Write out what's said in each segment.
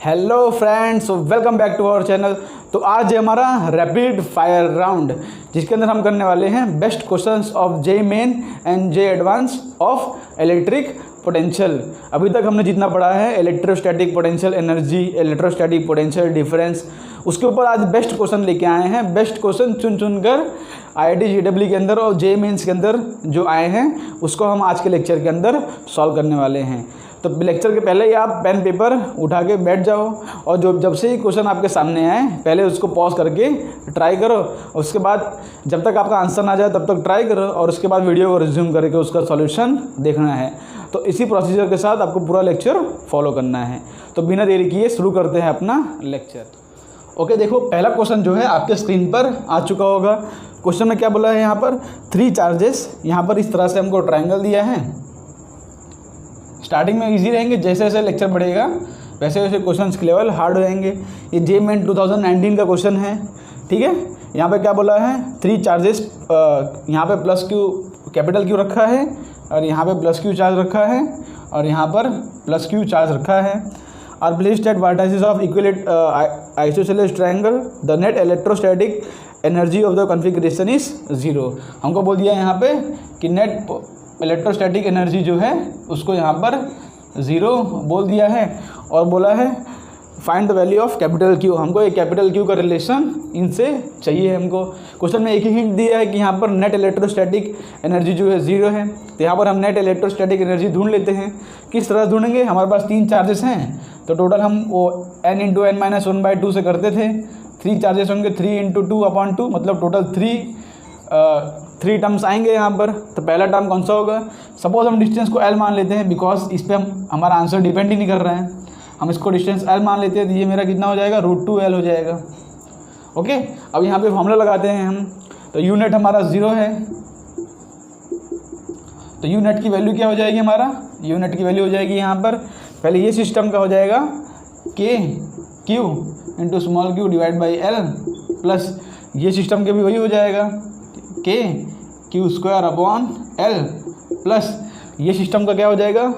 Hello friends, welcome back to our channel. तो आज है हमारा रैपिड फायर राउंड, जिसके अंदर हम करने वाले हैं best questions of J main and J advance of electric potential. अभी तक हमने जितना पढ़ा है electrostatic potential energy, electrostatic potential difference, उसके ऊपर आज बेस्ट क्वेश्चन लेके आए हैं। बेस्ट क्वेश्चन चुन कर IIT JEE के अंदर और जे मेन्स के अंदर जो आए हैं उसको हम आज के लेक्चर के अंदर सॉल्व करने वाले हैं। तो लेक्चर के पहले ही आप पेन पेपर उठा के बैठ जाओ और जब से ही क्वेश्चन आपके सामने आए पहले उसको पॉज करके ट्राई करो। उसके बाद जब तक आपका आंसर ना जाए तब तक ट्राई करो और उसके बाद वीडियो को रिज्यूम करके उसका सॉल्यूशन देखना है। तो इसी प्रोसीजर के साथ आपको पूरा लेक्चर फॉलो करना है। तो बिना देरी किए शुरू करते हैं अपना लेक्चर। ओके, देखो पहला क्वेश्चन जो है आपके स्क्रीन पर आ चुका होगा। क्वेश्चन में क्या बोला है, यहाँ पर 3 चार्जेस, यहाँ पर इस तरह से हमको ट्रायंगल दिया है। स्टार्टिंग में इजी रहेंगे, जैसे जैसे लेक्चर बढ़ेगा वैसे वैसे क्वेश्चंस के लेवल हार्ड हो जाएंगे। ये जे मेन 2019 का क्वेश्चन है, ठीक है। यहाँ पे क्या बोला है, 3 चार्जेस, यहाँ पे प्लस क्यू कैपिटल क्यू रखा है और यहाँ पे प्लस क्यू चार्ज रखा है और यहाँ पर प्लस क्यू चार्ज रखा है। Are placed at vertices of equilateral isosceles triangle, the net electrostatic energy of the configuration is 0। हमको बोल दिया यहाँ पे कि नेट इलेक्ट्रोस्टैटिक एनर्जी जो है उसको यहाँ पर 0 बोल दिया है और बोला है find the value of capital Q. हमको एक कैपिटल क्यू का रिलेशन इनसे चाहिए हमको। क्वेश्चन में एक ही हिंट दिया है कि यहाँ पर नेट इलेक्ट्रोस्टैटिक एनर्जी जो है 0 है। तो यहाँ पर हम नेट इलेक्ट्रोस्टैटिक एनर्जी ढूंढ लेते हैं। किस तरह ढूंढेंगे, हमारे पास 3 चार्जेस हैं तो टोटल हम वो n × n - 1/2 से करते थे। 3 चार्जेस होंगे 3 × 2/2, मतलब टोटल 3 टर्म्स आएंगे यहाँ पर। तो पहला टर्म कौन सा होगा, सपोज हम डिस्टेंस को L मान लेते हैं, बिकॉज इस पर हमारा आंसर डिपेंड ही नहीं कर रहा है। हम इसको डिस्टेंस L मान लेते हैं तो ये मेरा कितना हो जाएगा, √2L हो जाएगा। ओके, अब यहाँ पे फॉर्मूला लगाते हैं हम। तो यू नेट हमारा 0 है, तो यू नेट की वैल्यू क्या हो जाएगी, हमारा यू नेट की वैल्यू हो जाएगी यहाँ पर पहले ये सिस्टम का हो जाएगा K Q × small q / L, plus ये सिस्टम के भी वही हो जाएगा K Q² L, प्लस ये सिस्टम का क्या हो जाएगा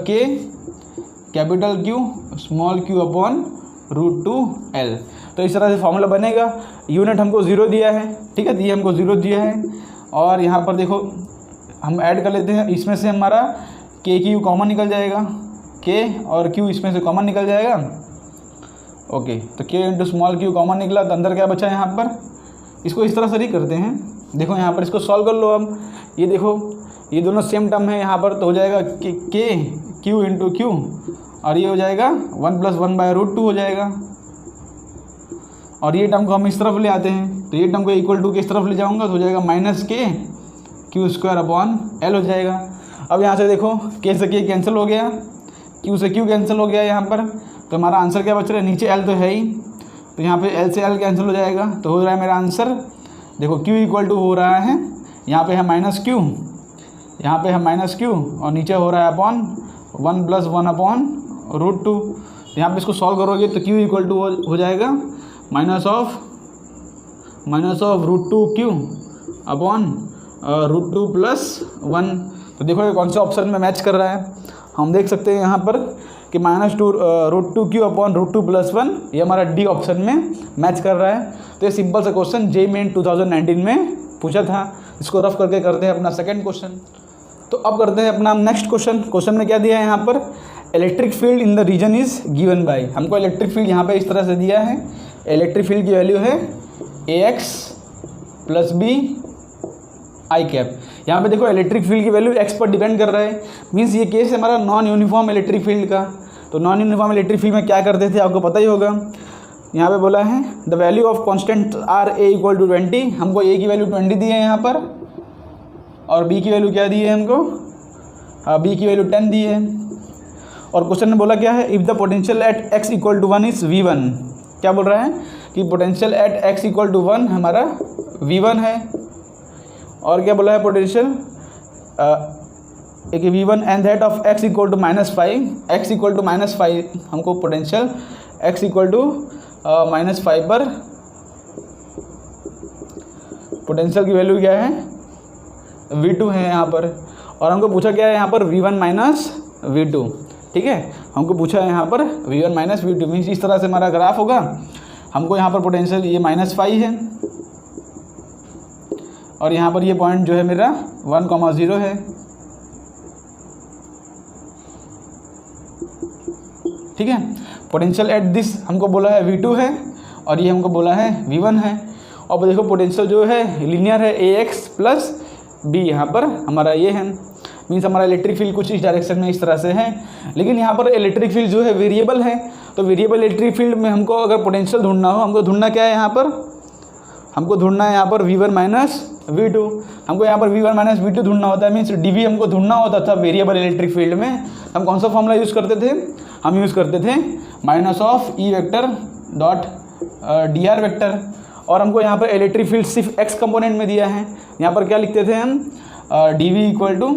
K capital Q small q /√2L। तो इस तरह से फॉर्मूला बनेगा। यूनिट हमको 0 दिया है, ठीक है, तो ये हमको 0 दिया है। और यहाँ पर देखो हम ऐड कर लेते हैं, इसमें से हमारा K Q कॉमन निकल जाएगा, K और Q इसमें से कॉमन निकल जाएगा। ओके, तो K × स्मॉल q कॉमन निकला, तो अंदर क्या बचा यहाँ पर, इसको इस तरह से ही करते हैं। देखो यहाँ पर इसको सॉल्व कर लो। अब ये देखो ये दोनों सेम टर्म है यहाँ पर, तो हो जाएगा K Q × Q और ये हो जाएगा 1 + 1/√2 हो जाएगा। और ये टर्म को हम इस तरफ ले आते हैं, तो ये टर्म को इक्वल टू के इस तरफ ले जाऊँगा तो हो जाएगा -K Q² L हो जाएगा। अब यहाँ से देखो K से K कैंसिल हो गया, Q से Q कैंसिल हो गया यहाँ पर, तो हमारा आंसर क्या बच रहा है, नीचे L तो है ही, तो यहाँ पे L से L कैंसिल हो जाएगा। तो हो रहा है मेरा आंसर, देखो Q = हो रहा है, यहाँ पे है -Q, यहाँ पे है -Q और नीचे हो रहा है अपॉन 1 + 1/√2। यहाँ पे इसको सॉल्व करोगे तो Q = हो जाएगा -√2Q अपॉन √2 + 1। तो देखो ये कौन से ऑप्शन में मैच कर रहा है, हम देख सकते हैं यहाँ पर कि -√2Q अपॉन √2 + 1, ये हमारा डी ऑप्शन में मैच कर रहा है। तो ये सिंपल सा क्वेश्चन जे मेन 2019 में पूछा था। इसको रफ करके करते हैं अपना सेकंड क्वेश्चन। तो अब करते हैं अपना नेक्स्ट क्वेश्चन। क्वेश्चन में क्या दिया है यहाँ पर, electric field in the region is given by. हमको इलेक्ट्रिक फील्ड यहाँ पे इस तरह से दिया है। इलेक्ट्रिक फील्ड की वैल्यू है AX + B I कैप। यहाँ पे देखो इलेक्ट्रिक फील्ड की वैल्यू x पर डिपेंड कर रहा है, मीन्स ये केस है हमारा नॉन यूनिफॉर्म इलेक्ट्रिक फील्ड का। तो नॉन यूनिफॉर्म इलेक्ट्रिक फील्ड में क्या करते थे आपको पता ही होगा। यहाँ पे बोला है the value of constant are A = 20। हमको A की वैल्यू 20 दी है यहाँ पर और B की वैल्यू क्या दी है हमको, B की वैल्यू 10 दी है। और क्वेश्चन में बोला क्या है, if the potential eight x = 1 is V1। क्या बोल रहा है कि पोटेंशियल एट x = 1 हमारा V1 है। और क्या बोला है पोटेंशियल एक V1 and that of x = -5। x = -5 हमको पोटेंशियल x = -5 पर पोटेंशियल की वैल्यू क्या है, V2 है यहाँ पर। और हमको पूछा क्या है यहाँ पर, V1 - V2। ठीक है, हमको पूछा है यहाँ पर V1 माइनस V2 मीन्स इस तरह से हमारा ग्राफ होगा। हमको यहाँ पर पोटेंशियल ये -5 है और यहाँ पर ये पॉइंट जो है मेरा 1,0 है। ठीक है, पोटेंशियल एट दिस हमको बोला है V2 है और ये हमको बोला है V1 है। और देखो पोटेंशियल जो है लीनियर है AX प्लस B, यहाँ पर हमारा ये है मीन्स हमारा इलेक्ट्रिक फील्ड कुछ इस डायरेक्शन में इस तरह से है। लेकिन यहाँ पर इलेक्ट्रिक फील्ड जो है वेरिएबल है, तो वेरिएबल इलेक्ट्रिक फील्ड में हमको अगर पोटेंशियल ढूंढना हो, हमको ढूंढना क्या है यहाँ पर, हमको ढूंढना है यहाँ पर V1 माइनस V2। हमको यहाँ पर V1 माइनस V2 ढूंढना होता है मीन्स dV हमको ढूंढना होता था वेरिएबल इलेक्ट्रिक फील्ड में। हम कौन सा फॉर्मूला यूज़ करते थे, हम यूज़ करते थे -E vector dot dr vector. और हमको यहाँ पर इलेक्ट्रिक फील्ड सिर्फ x कंपोनेंट में दिया है, यहाँ पर क्या लिखते थे हम dV equal to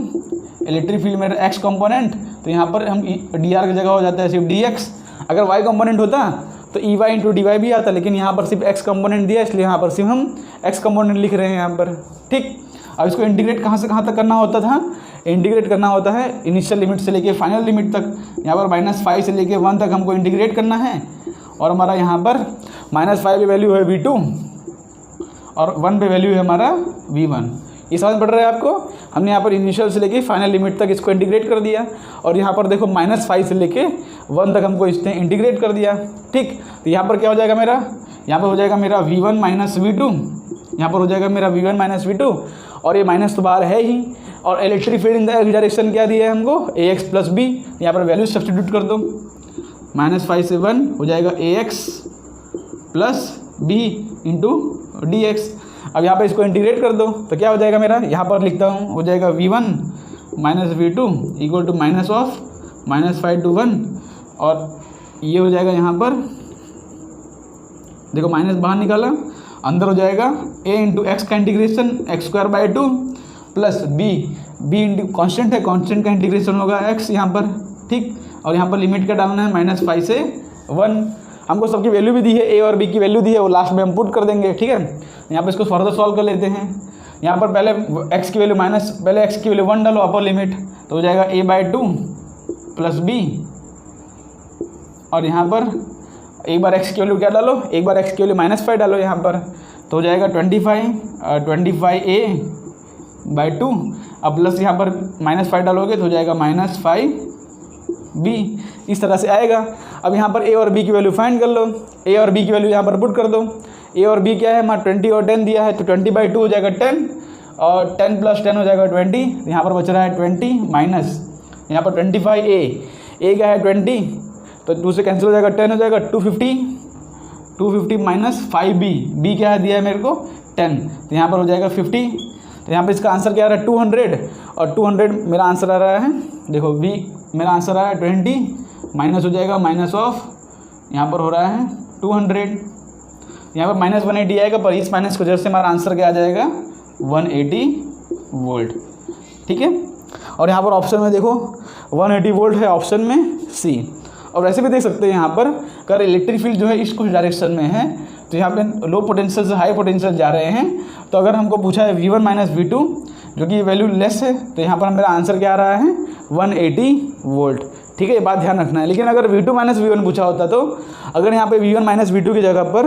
electric field में x कंपोनेंट, तो यहाँ पर हम dr की जगह हो जाता है सिर्फ dx। अगर y कंपोनेंट होता तो EY इंटू dy भी आता, लेकिन यहाँ पर सिर्फ x कंपोनेंट दिया इसलिए यहाँ पर सिर्फ हम x कंपोनेंट लिख रहे हैं यहाँ पर। ठीक, अब इसको इंटीग्रेट कहाँ से कहाँ तक करना होता था, इंटीग्रेट करना होता है इनिशियल लिमिट से लेके फाइनल लिमिट तक। यहाँ पर -5 से लेके 1 तक हमको इंटीग्रेट करना है और हमारा यहाँ पर -5 पे वैल्यू है V2 और 1 पे वैल्यू है हमारा V1। ये समझ पड़ रहा है आपको। हमने यहाँ पर इनिशियल से लेके फाइनल लिमिट तक इसको इंटीग्रेट कर दिया और यहाँ पर देखो -5 से लेके 1 तक हमको इसने इंटीग्रेट कर दिया। ठीक, तो यहाँ पर क्या हो जाएगा मेरा, यहाँ पर हो जाएगा मेरा V1 माइनस V2, यहाँ पर हो जाएगा मेरा V1 माइनस V2 और ये माइनस तो बाहर है ही। और electric field in the x direction क्या दिया है हमको, AX प्लस B। यहाँ पर वैल्यू सब्सटीट्यूट कर दो, -5 से 1 हो जाएगा AX plus B into dx। अब यहाँ पर इसको इंटीग्रेट कर दो तो क्या हो जाएगा मेरा, यहाँ पर लिखता हूँ, हो जाएगा V1 minus V2 equal to minus of -5 to 1 और ये हो जाएगा यहाँ पर देखो माइनस बाहर निकाला, अंदर हो जाएगा a इंटू एक्स का integration x²/2 plus b into constant है, कॉन्स्टेंट का इंटीग्रेशन होगा x यहाँ पर। ठीक, और यहाँ पर लिमिट क्या डालना है, -5 से 1। हमको सबकी वैल्यू भी दी है, a और b की वैल्यू दी है, वो लास्ट में हम पुट कर देंगे। ठीक है, यहाँ पर इसको फर्दर सॉल्व कर लेते हैं। यहाँ पर पहले x की वैल्यू पहले x की वैल्यू 1 डालो अपर लिमिट, तो हो जाएगा a/2 प्लस b और यहाँ पर एक बार x की वैल्यू क्या डालो, एक बार x की वैल्यू -5 डालो यहाँ पर, तो हो जाएगा 25a/2 अब प्लस यहाँ पर -5 डालोगे तो हो जाएगा -5b, इस तरह से आएगा। अब यहाँ पर a और b की वैल्यू फाइंड कर लो, a और b की वैल्यू यहाँ पर पुट कर दो। a और b क्या है हमारा 20 और 10 दिया है, तो 20/2 हो जाएगा 10 और 10 प्लस 10 हो जाएगा 20। यहाँ पर बच रहा है 20 माइनस यहाँ पर 25a क्या है 20, तो 2 से कैंसिल हो जाएगा, 10 हो जाएगा 250 माइनस 5b क्या है दिया है मेरे को 10, तो यहाँ पर हो जाएगा 50। तो यहाँ पर इसका आंसर क्या आ रहा है 200 और 200 मेरा आंसर आ रहा है, देखो b मेरा आंसर आ रहा है 20 माइनस हो जाएगा माइनस ऑफ यहाँ पर हो रहा है 200, यहाँ पर -180 आएगा, पर इस माइनस की वजह से हमारा आंसर क्या आ जाएगा 180 वोल्ट। ठीक है, और यहाँ पर ऑप्शन में देखो 180 वोल्ट है ऑप्शन में सी। और वैसे भी देख सकते हैं यहाँ पर अगर इलेक्ट्रिक फील्ड जो है इस कुछ डायरेक्शन में है, तो यहाँ पे लो पोटेंशियल से हाई पोटेंशियल जा रहे हैं। तो अगर हमको पूछा है V1 माइनस V2 जो कि वैल्यू लेस है, तो यहाँ पर मेरा आंसर क्या आ रहा है 180 वोल्ट। ठीक है, ये बात ध्यान रखना है। लेकिन अगर V2 माइनस V1 पूछा होता, तो अगर यहाँ पे V1 माइनस V2 की जगह पर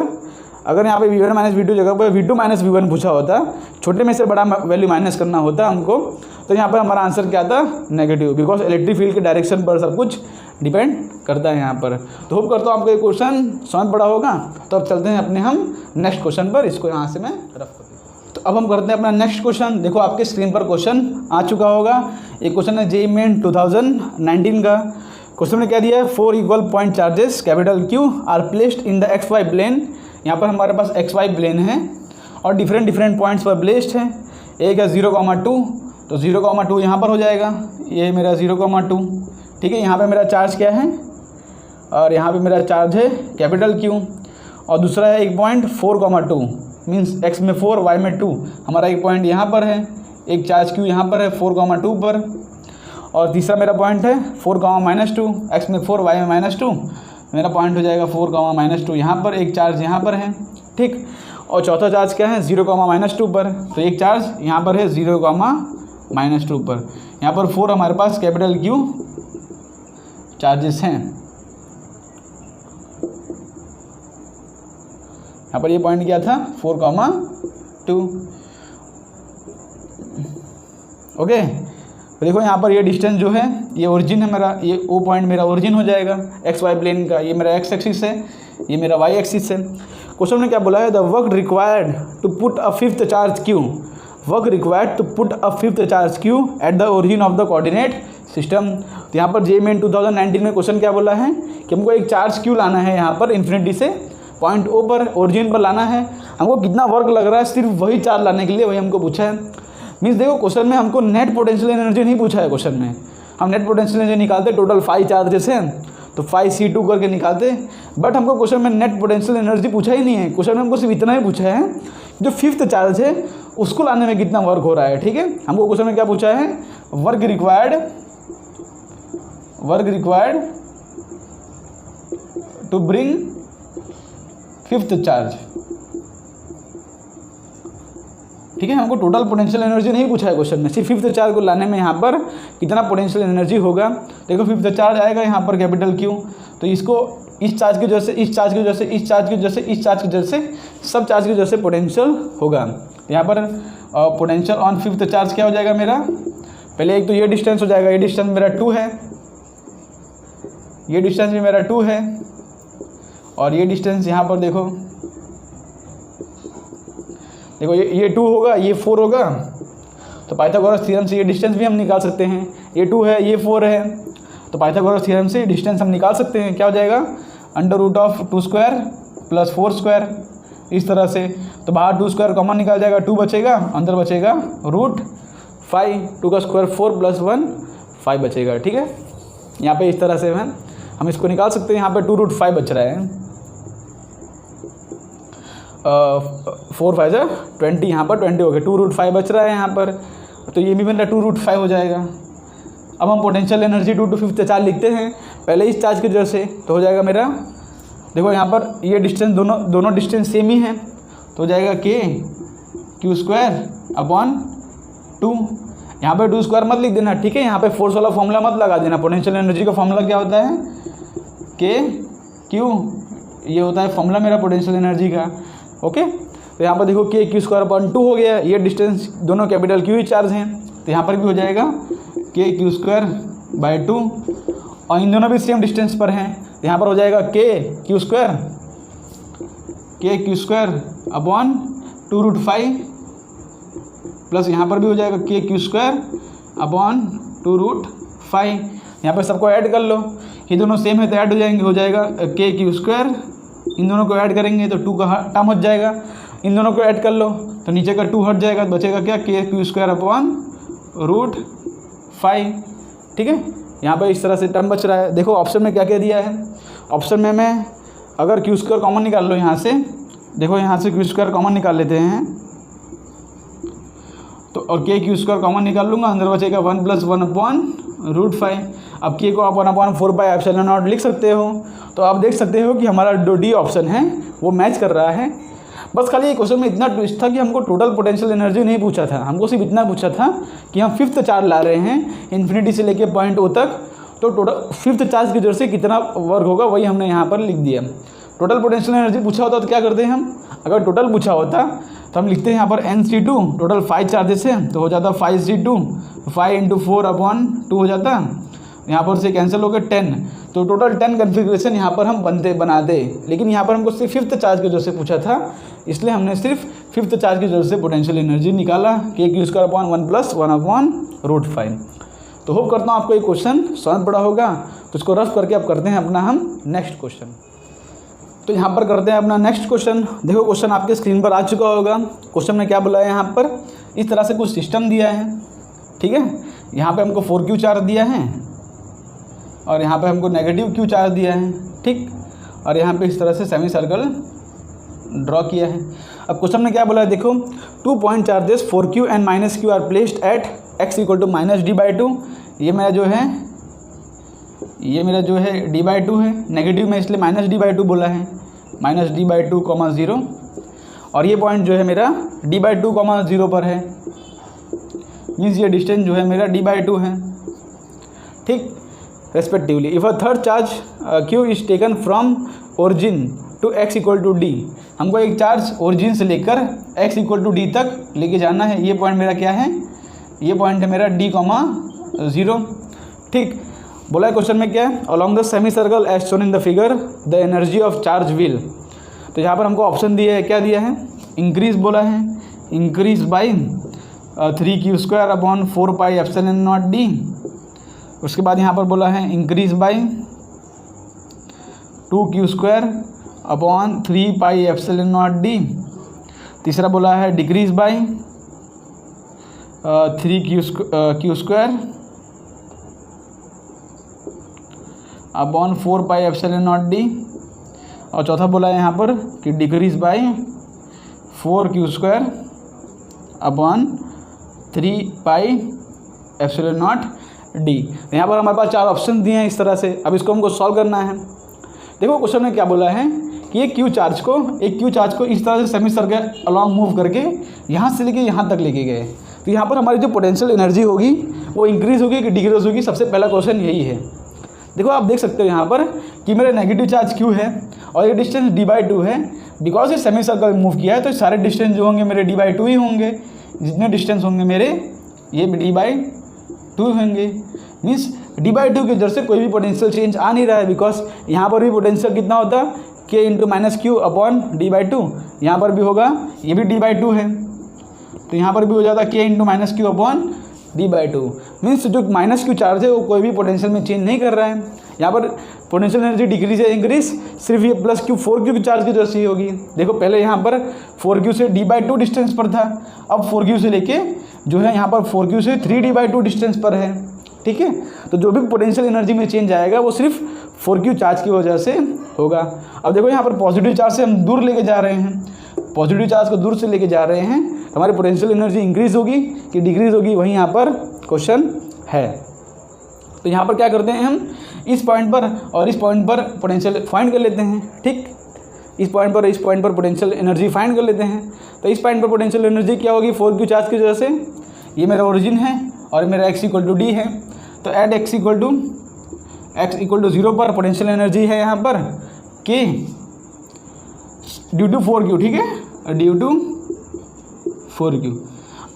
V1 माइनस V2 जगह पर V2 माइनस V1 पूछा होता, छोटे में से बड़ा वैल्यू माइनस करना होता हमको, तो यहाँ पर हमारा आंसर क्या था नेगेटिव, बिकॉज इलेक्ट्रिक फील्ड के डायरेक्शन पर सब कुछ डिपेंड करता है यहाँ पर। तो होप करता हूँ आपको ये क्वेश्चन समझ पड़ा होगा। तो अब चलते हैं अपने हम नेक्स्ट क्वेश्चन पर, इसको यहाँ से मैं रफ कर दूँ। तो अब हम करते हैं अपना नेक्स्ट क्वेश्चन। देखो आपके स्क्रीन पर क्वेश्चन आ चुका होगा। एक क्वेश्चन है JEE मेन 2019 का। क्वेश्चन में क्या दिया है, 4 equal point charges capital Q are placed in the XY plane. यहाँ पर हमारे पास XY प्लेन है और डिफरेंट पॉइंट्स पर प्लेस्ड है। एक है 0,2, तो 0,2 यहाँ पर हो जाएगा, ये मेरा 0,2। ठीक है, यहाँ पे मेरा चार्ज क्या है, और यहाँ पे मेरा चार्ज है कैपिटल Q। और दूसरा है एक पॉइंट 4,2 मीन्स x में 4 y में 2, हमारा एक पॉइंट यहाँ पर है, एक चार्ज Q यहाँ पर है 4,2 पर। और तीसरा मेरा पॉइंट है 4,-2, x में 4 y में -2, मेरा पॉइंट हो जाएगा 4,-2 यहाँ पर, एक चार्ज यहाँ पर है। ठीक, और चौथा चार्ज क्या है 0,-2 पर, तो एक चार्ज यहाँ पर है 0,-2 पर। यहाँ पर 4 हमारे पास कैपिटल Q चार्जेस हैं। यहाँ पर ये पॉइंट क्या था 4,2। ओके, तो देखो यहाँ पर ये डिस्टेंस जो है ये ओरिजिन है मेरा, ये ओ पॉइंट मेरा ओरिजिन हो जाएगा एक्स वाई प्लेन का। ये मेरा एक्स एक्सिस है, ये मेरा वाई एक्सिस है। क्वेश्चन में क्या बोला है, the work required to put a fifth charge Q, work required to put a fifth charge Q at the origin of the coordinate system. तो यहाँ पर JEE 2019 में क्वेश्चन क्या बोला है कि हमको एक चार्ज क्यू लाना है यहाँ पर इन्फिनिटी से पॉइंट ओ पर ओरिजिन पर लाना है। हमको कितना वर्क लग रहा है सिर्फ वही चार्ज लाने के लिए, वही हमको पूछा है। मीन्स देखो क्वेश्चन में हमको नेट पोटेंशियल एनर्जी नहीं पूछा है। क्वेश्चन में हम नेट पोटेंशियल एनर्जी निकालते टोटल 5 चार्जेस हैं तो 5C2 करके निकालते, बट हमको क्वेश्चन में नेट पोटेंशियल एनर्जी पूछा ही नहीं है। क्वेश्चन में हमको सिर्फ इतना ही पूछा है जो फिफ्थ चार्ज है उसको लाने में कितना वर्क हो रहा है। ठीक है, हमको क्वेश्चन में क्या पूछा है, work required to bring fifth charge. ठीक है, हमको टोटल पोटेंशियल एनर्जी नहीं पूछा है क्वेश्चन में, सिर्फ फिफ्थ चार्ज को लाने में यहाँ पर कितना पोटेंशियल एनर्जी होगा। देखो फिफ्थ चार्ज आएगा यहाँ पर कैपिटल Q, तो इसको इस चार्ज की वजह से, इस चार्ज की वजह से, इस चार्ज की वजह से, इस चार्ज की वजह से, सब चार्ज की वजह से पोटेंशियल होगा। यहाँ पर पोटेंशियल ऑन फिफ्थ चार्ज क्या हो जाएगा मेरा, पहले एक तो ये डिस्टेंस हो जाएगा, ये डिस्टेंस मेरा 2 है, ये डिस्टेंस भी मेरा 2 है, और ये डिस्टेंस यहाँ पर देखो ये 2 होगा, ये 4 होगा। तो पाइथागोरस थ्योरम से ये डिस्टेंस भी हम निकाल सकते हैं। ये 2 है, ये 4 है, तो पाइथागोरस थ्योरम से डिस्टेंस हम निकाल सकते हैं। क्या हो जाएगा, √2² + 4², इस तरह से। तो बाहर 2² कॉमन निकाल जाएगा, 2 बचेगा, अंदर बचेगा √5, 2 का स्क्वायर 4 + 1 5 बचेगा। ठीक है, यहाँ पे इस तरह से हम इसको निकाल सकते हैं। यहाँ पे 2√5 बच रहा है, 4 5 20, यहाँ पर 20 हो गया, 2√5 बच रहा है यहाँ पर, तो ये भी मेरा 2√5 हो जाएगा। अब हम potential energy due to fifth charge लिखते हैं, पहले इस चार्ज की वजह से, तो हो जाएगा मेरा, देखो यहाँ पर ये डिस्टेंस दोनों डिस्टेंस सेम ही है, तो हो जाएगा KQ² / 2। यहाँ पर 2² मत लिख देना, ठीक है, यहाँ पे फोर्स वाला फॉर्मूला मत लगा देना। पोटेंशियल एनर्जी का फॉर्मूला क्या होता है, KQ, ये होता है फॉर्मूला मेरा पोटेंशियल एनर्जी का। ओके, तो यहाँ पर देखो KQ² / 2 हो गया, ये डिस्टेंस दोनों कैपिटल Q ही चार्ज हैं, तो यहाँ पर भी हो जाएगा KQ² / 2, और इन दोनों भी सेम डिस्टेंस पर हैं, तो यहाँ पर हो जाएगा KQ² / 2√5 प्लस यहाँ पर भी हो जाएगा KQ² / 2√5। यहाँ पर सबको ऐड कर लो, ये दोनों सेम है तो ऐड हो जाएंगे, हो जाएगा KQ², इन दोनों को ऐड करेंगे तो 2 का टर्म हट जाएगा, इन दोनों को ऐड कर लो तो नीचे का 2 हट जाएगा, तो बचेगा क्या, KQ² / √5। ठीक है, यहाँ पर इस तरह से टर्म बच रहा है। देखो ऑप्शन में क्या क्या दिया है, ऑप्शन में मैं अगर Q² कॉमन निकाल लो यहाँ से, देखो यहाँ से Q² कॉमन निकाल लेते हैं, तो और KQ² कॉमन निकाल लूँगा, अंदर बचेगा 1 + 1/√5। अब K को आप 1/4πε0 लिख सकते हो। तो आप देख सकते हो कि हमारा जो D ऑप्शन है वो मैच कर रहा है। बस खाली ये क्वेश्चन में इतना ट्विस्ट था कि हमको टोटल पोटेंशियल एनर्जी नहीं पूछा था, हमको सिर्फ इतना पूछा था कि हम फिफ्थ चार्ज ला रहे हैं इन्फिनिटी से लेके पॉइंट O तक, तो टोटल फिफ्थ चार्ज की वजह से कितना वर्क होगा वही हमने यहाँ पर लिख दिया। टोटल पोटेंशियल एनर्जी पूछा होता तो क्या करते हैं हम, अगर टोटल पूछा होता तो हम लिखते हैं यहाँ पर NC2, टोटल 5 चार्जेस है तो हो जाता 5C2, 5 × 4/2 हो जाता, यहाँ पर से कैंसिल हो गया 10, तो टोटल 10 कन्फिग्रेशन यहाँ पर हम बनाते। लेकिन यहाँ पर हमको सिर्फ फिफ्थ चार्ज की वजह से पूछा था, इसलिए हमने सिर्फ फिफ्थ चार्ज की वजह से पोटेंशियल एनर्जी निकाला, KQ² / 1 + 1/√5। तो होप करता हूँ आपको ये क्वेश्चन समझ पड़ा होगा। तो इसको रफ करके अब करते हैं अपना हम नेक्स्ट क्वेश्चन। तो यहाँ पर करते हैं अपना नेक्स्ट क्वेश्चन। देखो क्वेश्चन आपके स्क्रीन पर आ चुका होगा। क्वेश्चन में क्या बोला है, यहाँ पर इस तरह से कुछ सिस्टम दिया है, ठीक है। यहाँ पे हमको 4Q चार्ज दिया है और यहाँ पे हमको नेगेटिव Q चार्ज दिया है, ठीक, और यहाँ पे इस तरह से सेमी सर्कल ड्रॉ किया है। अब क्वेश्चन में क्या बोला है, देखो 2 point charges 4Q and -Q are placed at x = -d/2। ये मेरा जो है d/2 है, नेगेटिव में इसलिए -d/2 बोला है, -d/2, 0, और ये पॉइंट जो है मेरा d/2, 0 पर है, मीन्स ये डिस्टेंस जो है मेरा d/2 है, ठीक। Respectively. If a third charge Q is taken from origin to x equal to D, हमको एक चार्ज ओरिजिन से लेकर x इक्वल टू डी तक लेके जाना है। ये पॉइंट मेरा क्या है, ये पॉइंट है मेरा d, 0। ठीक, बोला है क्वेश्चन में क्या है, along the semi circle as shown in the figure the energy of charge will. तो यहाँ पर हमको ऑप्शन दिया है, क्या दिया है, इंक्रीज बोला है, increase by 3q² upon 4 pi epsilon not D. उसके बाद यहाँ पर बोला है increase by 2q² upon 3 pi epsilon not D. तीसरा बोला है decrease by 3q² upon 4 pi epsilon not D. और चौथा बोला है यहाँ पर कि decrease by 4q² upon 3 pi epsilon not D. यहाँ पर हमारे पास 4 ऑप्शन दिए हैं इस तरह से। अब इसको हमको सॉल्व करना है। देखो क्वेश्चन में क्या बोला है कि एक क्यू चार्ज को इस तरह से सेमी सर्कल अलॉन्ग मूव करके यहाँ से लेके यहाँ तक लेके गए। तो यहाँ पर हमारी जो पोटेंशियल एनर्जी होगी वो इंक्रीज़ होगी कि डिक्रीज होगी, सबसे पहला क्वेश्चन यही है। देखो आप देख सकते हो यहाँ पर कि मेरा नेगेटिव चार्ज क्यू है और ये डिस्टेंस d/2 है। बिकॉज ये सेमी सर्कल मूव किया है तो सारे डिस्टेंस जो होंगे मेरे d/2 ही होंगे। जितने डिस्टेंस होंगे मेरे ये d/2 होंगे। मीन्स d/2 के जर से कोई भी पोटेंशियल चेंज आ नहीं रहा है। बिकॉज यहाँ पर भी पोटेंशियल कितना होता है, k into -q upon d/2। यहाँ पर भी होगा, ये भी d/2 है तो यहाँ पर भी हो जाता k into -q upon d/2। Means जो -q चार्ज है वो कोई भी पोटेंशियल में चेंज नहीं कर रहा है। यहाँ पर पोटेंशियल एनर्जी डिक्रीज या इंक्रीज सिर्फ ये +q 4q चार्ज की वजह से ही होगी। देखो पहले यहाँ पर 4q से d/2 डिस्टेंस पर था, अब 4q से लेके जो है यहाँ पर 4q से 3d/2 डिस्टेंस पर है। ठीक है, तो जो भी पोटेंशियल एनर्जी में चेंज आएगा वो सिर्फ 4q चार्ज की वजह से होगा। अब देखो यहाँ पर पॉजिटिव चार्ज से हम दूर लेके जा रहे हैं, पॉजिटिव चार्ज को दूर से लेके जा रहे हैं, हमारी पोटेंशियल एनर्जी इंक्रीज होगी कि डिक्रीज होगी, वही यहाँ पर क्वेश्चन है। तो यहाँ पर क्या करते हैं, हम इस पॉइंट पर और इस पॉइंट पर पोटेंशियल फाइंड कर लेते हैं। ठीक, इस पॉइंट पर पोटेंशियल एनर्जी फाइंड कर लेते हैं। तो इस पॉइंट पर पोटेंशियल एनर्जी क्या होगी, 4q चार्ज की वजह से, ये मेरा ओरिजिन है और मेरा x इक्वल टू डी है। तो एट x इक्वल टू 0 पर पोटेंशियल एनर्जी है यहाँ पर k ड्यू टू 4q। ठीक है, ड्यू टू 4q।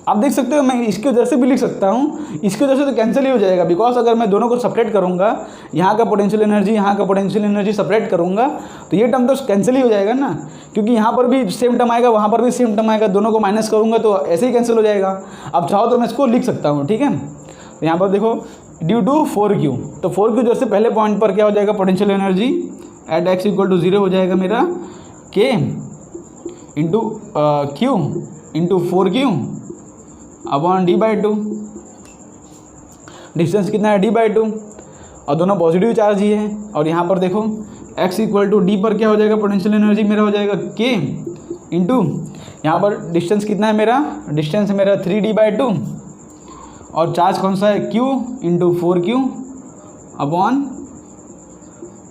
आप देख सकते हो मैं इसके वजह से भी लिख सकता हूँ, इसकी वजह से तो कैंसिल ही हो जाएगा। बिकॉज अगर मैं दोनों को सेपरेट करूँगा, यहाँ का पोटेंशियल एनर्जी यहाँ का पोटेंशियल एनर्जी सेपरेट करूँगा तो ये टर्म तो कैंसिल ही हो जाएगा ना, क्योंकि यहाँ पर भी सेम टर्म आएगा, वहाँ पर भी सेम टर्म आएगा, दोनों को माइनस करूँगा तो ऐसे ही कैंसिल हो जाएगा। अब चाहो तो मैं इसको लिख सकता हूँ। ठीक है, तो यहाँ पर देखो ड्यू टू 4q, तो 4q जैसे पहले पॉइंट पर क्या हो जाएगा, potential energy at x equal to 0 हो जाएगा मेरा k into q into 4q upon d/2। Distance कितना है, d/2, और दोनों पॉजिटिव चार्ज ही है। और यहाँ पर देखो x इक्वल टू d पर क्या हो जाएगा, पोटेंशियल एनर्जी मेरा हो जाएगा k इंटू यहाँ पर डिस्टेंस कितना है मेरा, डिस्टेंस है मेरा 3d/2 और चार्ज कौन सा है, q into 4q upon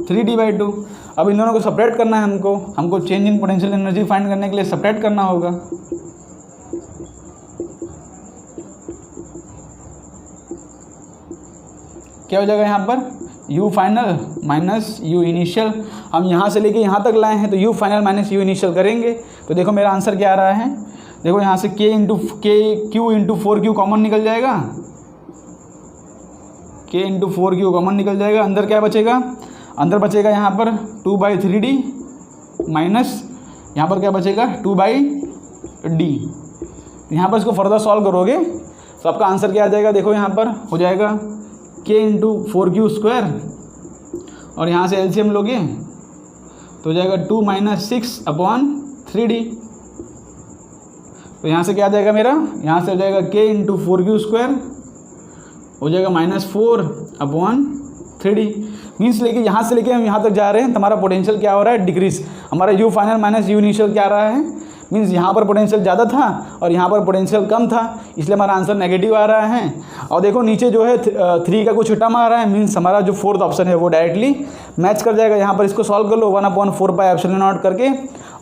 3d/2। अब इन दोनों को सेपरेट करना है हमको change in potential energy find करने के लिए सेपरेट करना होगा। क्या हो जाएगा यहाँ पर, u final minus u initial. हम यहाँ से लेके यहाँ तक लाए हैं तो u final minus u initial करेंगे तो देखो मेरा आंसर क्या आ रहा है। देखो यहाँ से q इंटू 4q कॉमन निकल जाएगा, k इंटू 4q कॉमन निकल जाएगा। अंदर क्या बचेगा, अंदर बचेगा यहाँ पर 2/3d माइनस यहाँ पर क्या बचेगा 2/d। यहाँ पर इसको फर्दर सॉल्व करोगे तो आपका आंसर क्या आ जाएगा, देखो यहाँ पर हो जाएगा k इंटू 4q² और यहाँ से एलसीएम लोगे तो हो जाएगा 2 - 6 अपॉन 3d। तो यहाँ से क्या आ जाएगा मेरा, यहाँ से हो जाएगा k इंटू 4q² हो जाएगा -4 अपॉन 3d। मीन्स लेके यहाँ से लेके हम यहाँ तक जा रहे हैं तो हमारा पोटेंशियल क्या हो रहा है, डिक्रीज। हमारा u final minus u initial क्या आ रहा है, मीन्स यहाँ पर पोटेंशियल ज़्यादा था और यहाँ पर पोटेंशियल कम था, इसलिए हमारा आंसर नेगेटिव आ रहा है। और देखो नीचे जो है 3 का कुछ टर्म आ रहा है, मीन्स हमारा जो 4th ऑप्शन है वो डायरेक्टली मैच कर जाएगा। यहाँ पर इसको सॉल्व कर लो, 1/4 पाई एप्सिलॉन नॉट करके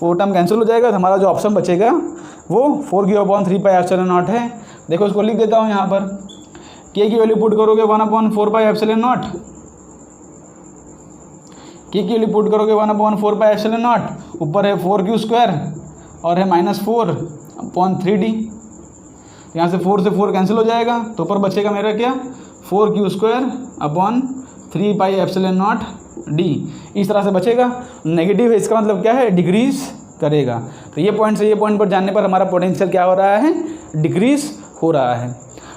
वो टर्म कैंसिल हो जाएगा। तो हमारा जो ऑप्शन बचेगा वो 4q/3 पाई एप्सिलॉन नॉट है। देखो इसको लिख देता हूँ यहाँ पर, k की वैल्यू पुट करोगे 1/4 पाई एप्सिलॉन नॉट के लिए पुट करोगे 1/4 पाई एप्सिलॉन नॉट, ऊपर है 4q² और है -4/3d। यहाँ से 4 से 4 कैंसिल हो जाएगा, तो ऊपर बचेगा मेरा क्या 4q² 3 pi epsilon not d। इस तरह से बचेगा। नेगेटिव है, इसका मतलब क्या है, डिक्रीज करेगा। तो ये पॉइंट से ये पॉइंट पर जाने पर हमारा पोटेंशियल क्या हो रहा है, डिक्रीज हो रहा है।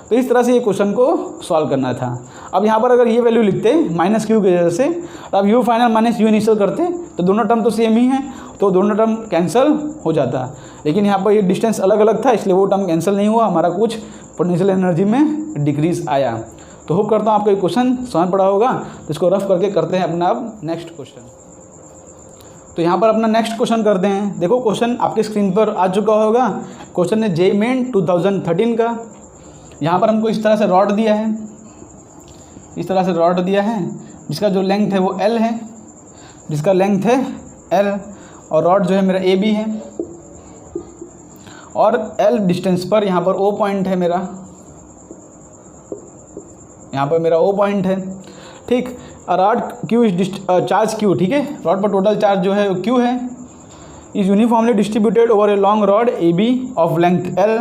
तो इस तरह से ये क्वेश्चन को सॉल्व करना था। अब यहाँ पर अगर ये वैल्यू लिखते -q की वजह से, तो अब u फाइनल -u इनिशियल करते तो दोनों टर्म तो सेम ही हैं, तो दोनों टर्म कैंसिल हो जाता। लेकिन यहाँ पर ये डिस्टेंस अलग अलग था, इसलिए वो टर्म कैंसिल नहीं हुआ, हमारा कुछ पोटेंशियल एनर्जी में डिक्रीज आया। तो होप करता हूँ आपको ये क्वेश्चन समझ पड़ा होगा। तो इसको रफ करके करते हैं अपना अब नेक्स्ट क्वेश्चन। तो यहाँ पर अपना नेक्स्ट क्वेश्चन करते हैं। देखो क्वेश्चन आपके स्क्रीन पर आ चुका होगा। क्वेश्चन है JEE Main 2013 का। यहाँ पर हमको इस तरह से रॉड दिया है, इस तरह से रॉड दिया है, जिसका जो लेंथ है वो L है, जिसका लेंथ है L, और रॉड जो है मेरा AB है, और L डिस्टेंस पर यहाँ पर O पॉइंट है मेरा, यहाँ पर मेरा O पॉइंट है। ठीक, rod Q is charge Q, ठीक है, रॉड पर टोटल चार्ज जो है Q है, is uniformly distributed over a long rod AB of length L।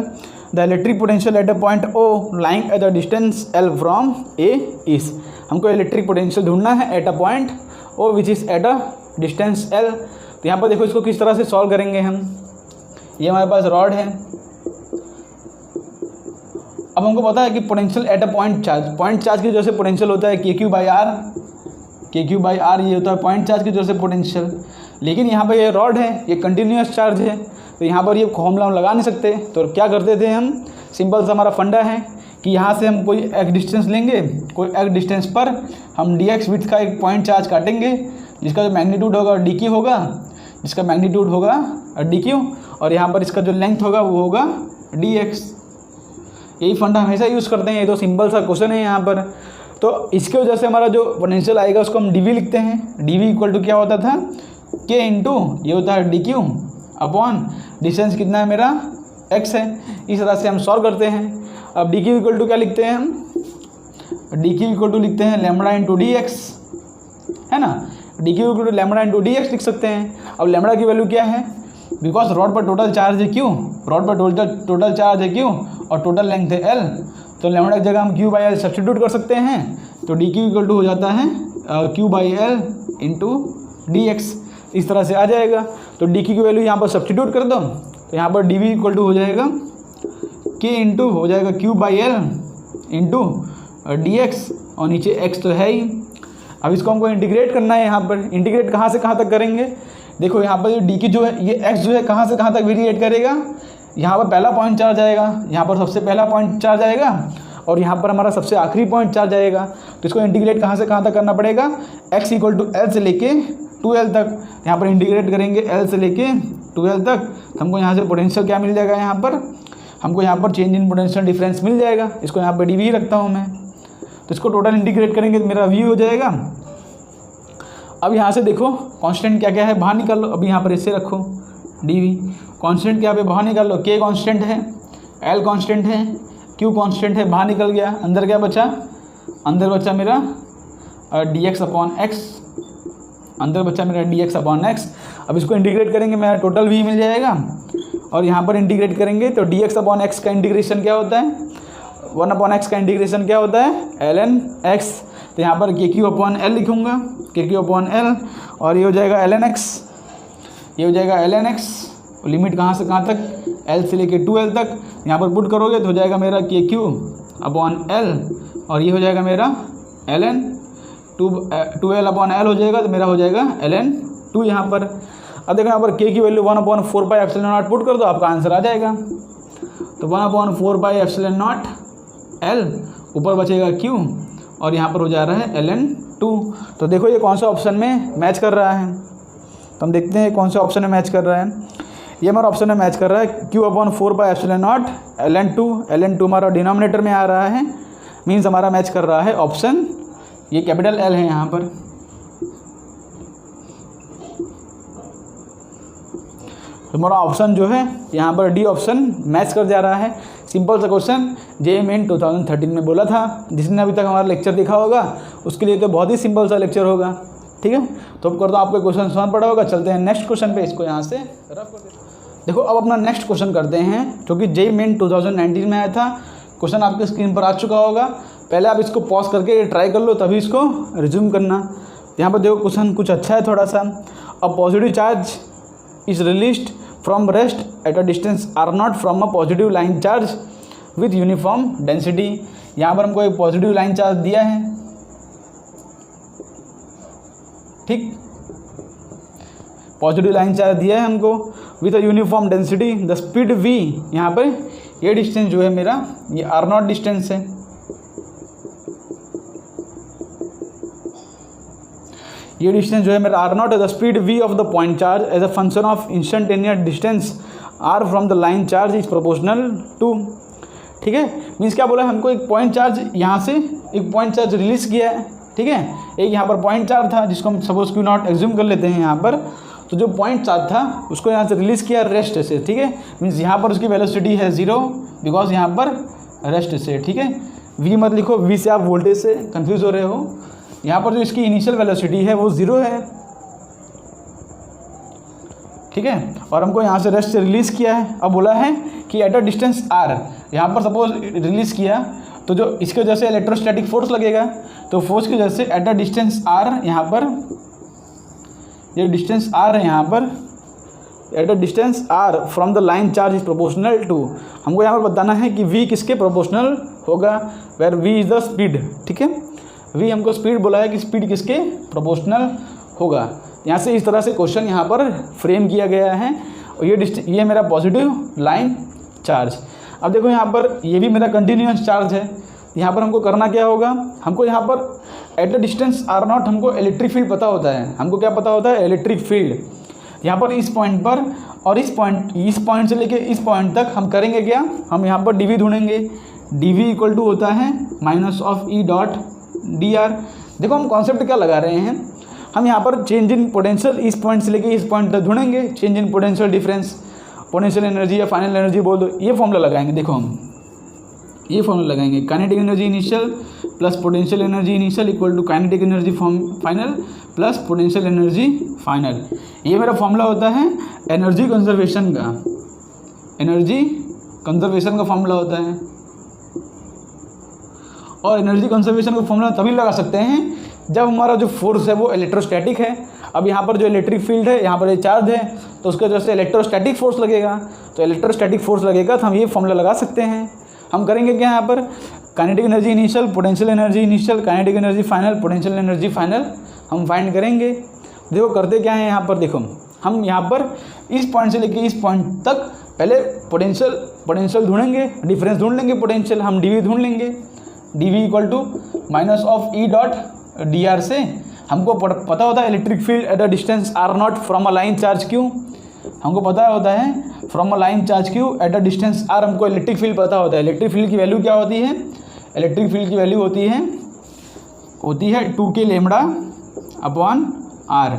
The electric potential at a point O lying at the distance L from A is. हमको electric potential ढूंढना है eight a point O which is eight a distance L। तो यहाँ पर देखो इसको किस तरह से सॉल्व करेंगे हम। ये हमारे पास रॉड है। अब हमको पता है कि potential at a point charge की वजह से पोटेंशियल होता है KQ/R, KQ/R ये होता है पॉइंट चार्ज की वजह से पोटेंशियल। लेकिन यहाँ पर ये रॉड है, ये कंटिन्यूस चार्ज है, तो यहाँ पर ये फॉर्मूला हम लगा नहीं सकते। तो क्या करते थे हम, सिंपल सा हमारा फंडा है कि यहाँ से हम कोई एक डिस्टेंस लेंगे, कोई एक डिस्टेंस पर हम dx विड्थ का एक पॉइंट चार्ज काटेंगे, जिसका जो मैग्नीट्यूड होगा dq होगा, जिसका मैग्नीट्यूड होगा dq, और यहाँ पर इसका जो लेंथ होगा वो होगा dx। यही फंडा हमेशा यूज़ करते हैं। ये तो सिंपल सा क्वेश्चन है यहाँ पर। तो इसके वजह से हमारा जो पोटेंशियल आएगा उसको हम dv लिखते हैं। dv इक्वल टू क्या होता था, k इंटू ये होता है dq अपॉन डिस्टेंस कितना है मेरा x है। इस तरह से हम सॉल्व करते हैं। अब dq इक्वल टू क्या लिखते हैं हम, dq इक्वल टू लिखते हैं लैम्बडा इंटू dx, है ना। dq equal to lambda into dx लिख सकते हैं। अब लैम्बडा की वैल्यू क्या है, बिकॉज रॉड पर टोटल चार्ज है q, रॉड पर टोटल चार्ज है q और टोटल लेंथ है L, तो लैम्बडा की जगह हम q/L सब्स्टिट्यूट कर सकते हैं। तो dq इक्वल टू हो जाता है q/L इंटू dx। इस तरह से आ जाएगा। तो dq की वैल्यू यहाँ पर सब्स्टिट्यूट कर दो, तो यहाँ पर dv इक्वल टू हो जाएगा k इंटू हो जाएगा q/L इंटू dx, और नीचे x तो है ही। अब इसको हमको इंटीग्रेट करना है। यहाँ पर इंटीग्रेट कहाँ से कहाँ तक करेंगे, देखो यहाँ पर डी की जो है ये x जो है कहाँ से कहाँ तक वेरिएट करेगा। यहाँ पर पहला पॉइंट चार्ज आएगा, यहाँ पर सबसे पहला पॉइंट चार्ज आएगा, और यहाँ पर हमारा सबसे आखिरी पॉइंट चार्ज आएगा। तो इसको इंटीग्रेट कहाँ से कहाँ तक करना पड़ेगा, x इक्वल टू L से लेके 2L तक। यहाँ पर इंटीग्रेट करेंगे L से लेके 2L तक, तो हमको यहाँ से पोटेंशियल क्या मिल जाएगा, यहाँ पर हमको यहाँ पर चेंज इन पोटेंशियल डिफरेंस मिल जाएगा। इसको यहाँ पर dv रखता हूँ मैं। तो इसको टोटल इंटीग्रेट करेंगे तो मेरा v हो जाएगा। अब यहाँ से देखो कांस्टेंट क्या क्या है बाहर निकाल लो। अभी यहाँ पर इससे रखो dv, कांस्टेंट क्या पे बाहर निकाल लो, k कांस्टेंट है, l कांस्टेंट है, q कांस्टेंट है, बाहर निकल गया। अंदर क्या बचा, अंदर बचा मेरा dx अपॉन x, अंदर बचा मेरा dx अपॉन x। अब इसको इंटीग्रेट करेंगे मेरा टोटल v मिल जाएगा, और यहाँ पर इंटीग्रेट करेंगे तो dx अपॉन x का इंटीग्रेशन क्या होता है, 1 अपॉन x का इंटीग्रेशन क्या होता है ln x। तो यहाँ पर kq अपॉन l लिखूँगा, kq अपॉन l, और ये हो जाएगा ln x, ये हो जाएगा ln x। लिमिट कहाँ से कहाँ तक, l से लेके 2l तक। यहाँ पर पुट करोगे तो हो जाएगा मेरा kq अपॉन l, और ये हो जाएगा मेरा ln 2l अपॉन l हो जाएगा, तो मेरा हो जाएगा ln 2 यहाँ पर। अब देखो यहाँ पर k की value 1/4 pi epsilon not put कर दो, आपका आंसर आ जाएगा। तो 1/4 पाई एप्सिलॉन नॉट l, ऊपर बचेगा q, और यहाँ पर हो जा रहा है ln 2। तो देखो ये कौन सा ऑप्शन में मैच कर रहा है, तो हम देखते हैं कौन सा ऑप्शन में मैच कर रहा है। ये हमारा ऑप्शन में मैच कर रहा है q/4 pi epsilon not ln 2। ln 2 हमारा डिनोमिनेटर में आ रहा है, मीन्स हमारा मैच कर रहा है ऑप्शन, ये कैपिटल L है यहाँ पर। तो हमारा ऑप्शन जो है यहाँ पर डी ऑप्शन मैच कर जा रहा है। सिंपल सा क्वेश्चन JEE Main 2013 में बोला था। जिसने अभी तक हमारा लेक्चर देखा होगा उसके लिए तो बहुत ही सिंपल सा लेक्चर होगा। ठीक है। तो अब कर दो, आपको क्वेश्चन समझ पड़ा होगा। चलते हैं नेक्स्ट क्वेश्चन पे, इसको यहाँ से रफ कर देते हैं। देखो अब अपना नेक्स्ट क्वेश्चन करते हैं, जो कि जेईई मेन 2019 में आया था। क्वेश्चन आपके स्क्रीन पर आ चुका होगा। पहले आप इसको पॉज करके ट्राई कर लो, तभी इसको रिज्यूम करना। यहाँ पर देखो क्वेश्चन कुछ अच्छा है थोड़ा सा। A positive charge is released from rest at a distance r0 from a positive line charge with uniform density. यहाँ पर हमको एक पॉजिटिव लाइन चार्ज दिया है, ठीक, पॉजिटिव लाइन चार्ज दिया है हमको with a uniform density. The speed v, यहाँ पर ये डिस्टेंस जो है मेरा, ये r0 डिस्टेंस है। ये डिस्टेंस जो है मेरा r0 है। The speed v of the point charge as a function of instantaneous distance r from the line charge is proportional to, ठीक है। मीन्स क्या बोला, हमको एक पॉइंट चार्ज यहाँ से एक पॉइंट चार्ज रिलीज किया है, ठीक है। एक यहाँ पर पॉइंट चार्ज था जिसको हम सपोज क्यू नॉट एज्यूम कर लेते हैं यहाँ पर। तो जो पॉइंट चार्ज था उसको यहाँ से रिलीज़ किया रेस्ट से, ठीक है। मीन्स यहाँ पर उसकी वेलोसिटी है 0 बिकॉज यहाँ पर रेस्ट से, ठीक है। v मत लिखो, v से आप वोल्टेज से कंफ्यूज हो रहे हो। यहाँ पर जो इसकी इनिशियल वेलोसिटी है वो 0 है, ठीक है। और हमको यहाँ से रेस्ट से रिलीज़ किया है। अब बोला है कि एट अ डिस्टेंस r, यहाँ पर सपोज रिलीज़ किया तो जो इसके वजह से इलेक्ट्रोस्टैटिक फोर्स लगेगा, तो फोर्स की वजह से एट अ डिस्टेंस r, यहाँ पर ये डिस्टेंस r है, यहाँ पर at a distance r from the line charge is proportional to. हमको यहाँ पर बताना है कि v किसके प्रोपोर्शनल होगा, where v is the speed, ठीक है। v हमको स्पीड बोला है कि स्पीड किसके प्रोपोर्शनल होगा। यहाँ से इस तरह से क्वेश्चन यहाँ पर फ्रेम किया गया है। और ये मेरा पॉजिटिव लाइन चार्ज। अब देखो यहाँ पर ये भी मेरा कंटिन्यूअस चार्ज है। यहाँ पर हमको करना क्या होगा, हमको यहाँ पर एट द डिस्टेंस r0 हमको इलेक्ट्रिक फील्ड पता होता है। हमको क्या पता होता है, इलेक्ट्रिक फील्ड। यहाँ पर इस पॉइंट पर और इस पॉइंट से लेके इस पॉइंट तक हम करेंगे क्या, हम यहाँ पर dv ढूंढेंगे। dv इक्वल टू होता है minus of E dot D are. देखो हम कॉन्सेप्ट क्या लगा रहे हैं, हम यहाँ पर चेंज इन पोटेंशियल इस पॉइंट से लेके इस पॉइंट तक ढूंढेंगे। Change in potential difference, potential energy या फाइनल एनर्जी बोल दो, ये फॉर्मूला लगाएंगे। देखो हम ये फॉर्मूला लगाएंगे, kinetic energy initial plus potential energy initial equal to kinetic energy final plus potential energy final. ये मेरा फॉर्मूला होता है एनर्जी कंजर्वेशन का। एनर्जी कंजर्वेशन का फॉर्मूला होता है। और एनर्जी कंजर्वेशन का फॉर्मूला तभी लगा सकते हैं जब हमारा जो फोर्स है वो इलेक्ट्रोस्टैटिक है। अब यहाँ पर जो इलेक्ट्रिक फील्ड है, यहाँ पर ये चार्ज है, तो उसके वजह से इलेक्ट्रोस्टैटिक फोर्स लगेगा। तो इलेक्ट्रोस्टैटिक फोर्स लगेगा तो हम ये फॉर्मूला लगा सकते हैं। हम करेंगे क्या, यहाँ पर kinetic energy initial, potential energy initial, kinetic energy final, potential energy final हम फाइंड करेंगे। देखो करते क्या है, यहाँ पर देखो हम यहाँ पर इस पॉइंट से लेके इस पॉइंट तक पहले पोटेंशियल ढूंढेंगे, डिफरेंस ढूंढ लेंगे पोटेंशियल, हम dv ढूंढ लेंगे। dv equal to minus of E dot D R से हमको पता होता है electric field at a distance r0 from a line charge q। हमको पता होता है from a line charge q at a distance r, हमको इलेक्ट्रिक फील्ड पता होता है। इलेक्ट्रिक फील्ड की वैल्यू क्या होती है, इलेक्ट्रिक फील्ड की वैल्यू होती है 2k लेमड़ा अपॉन r,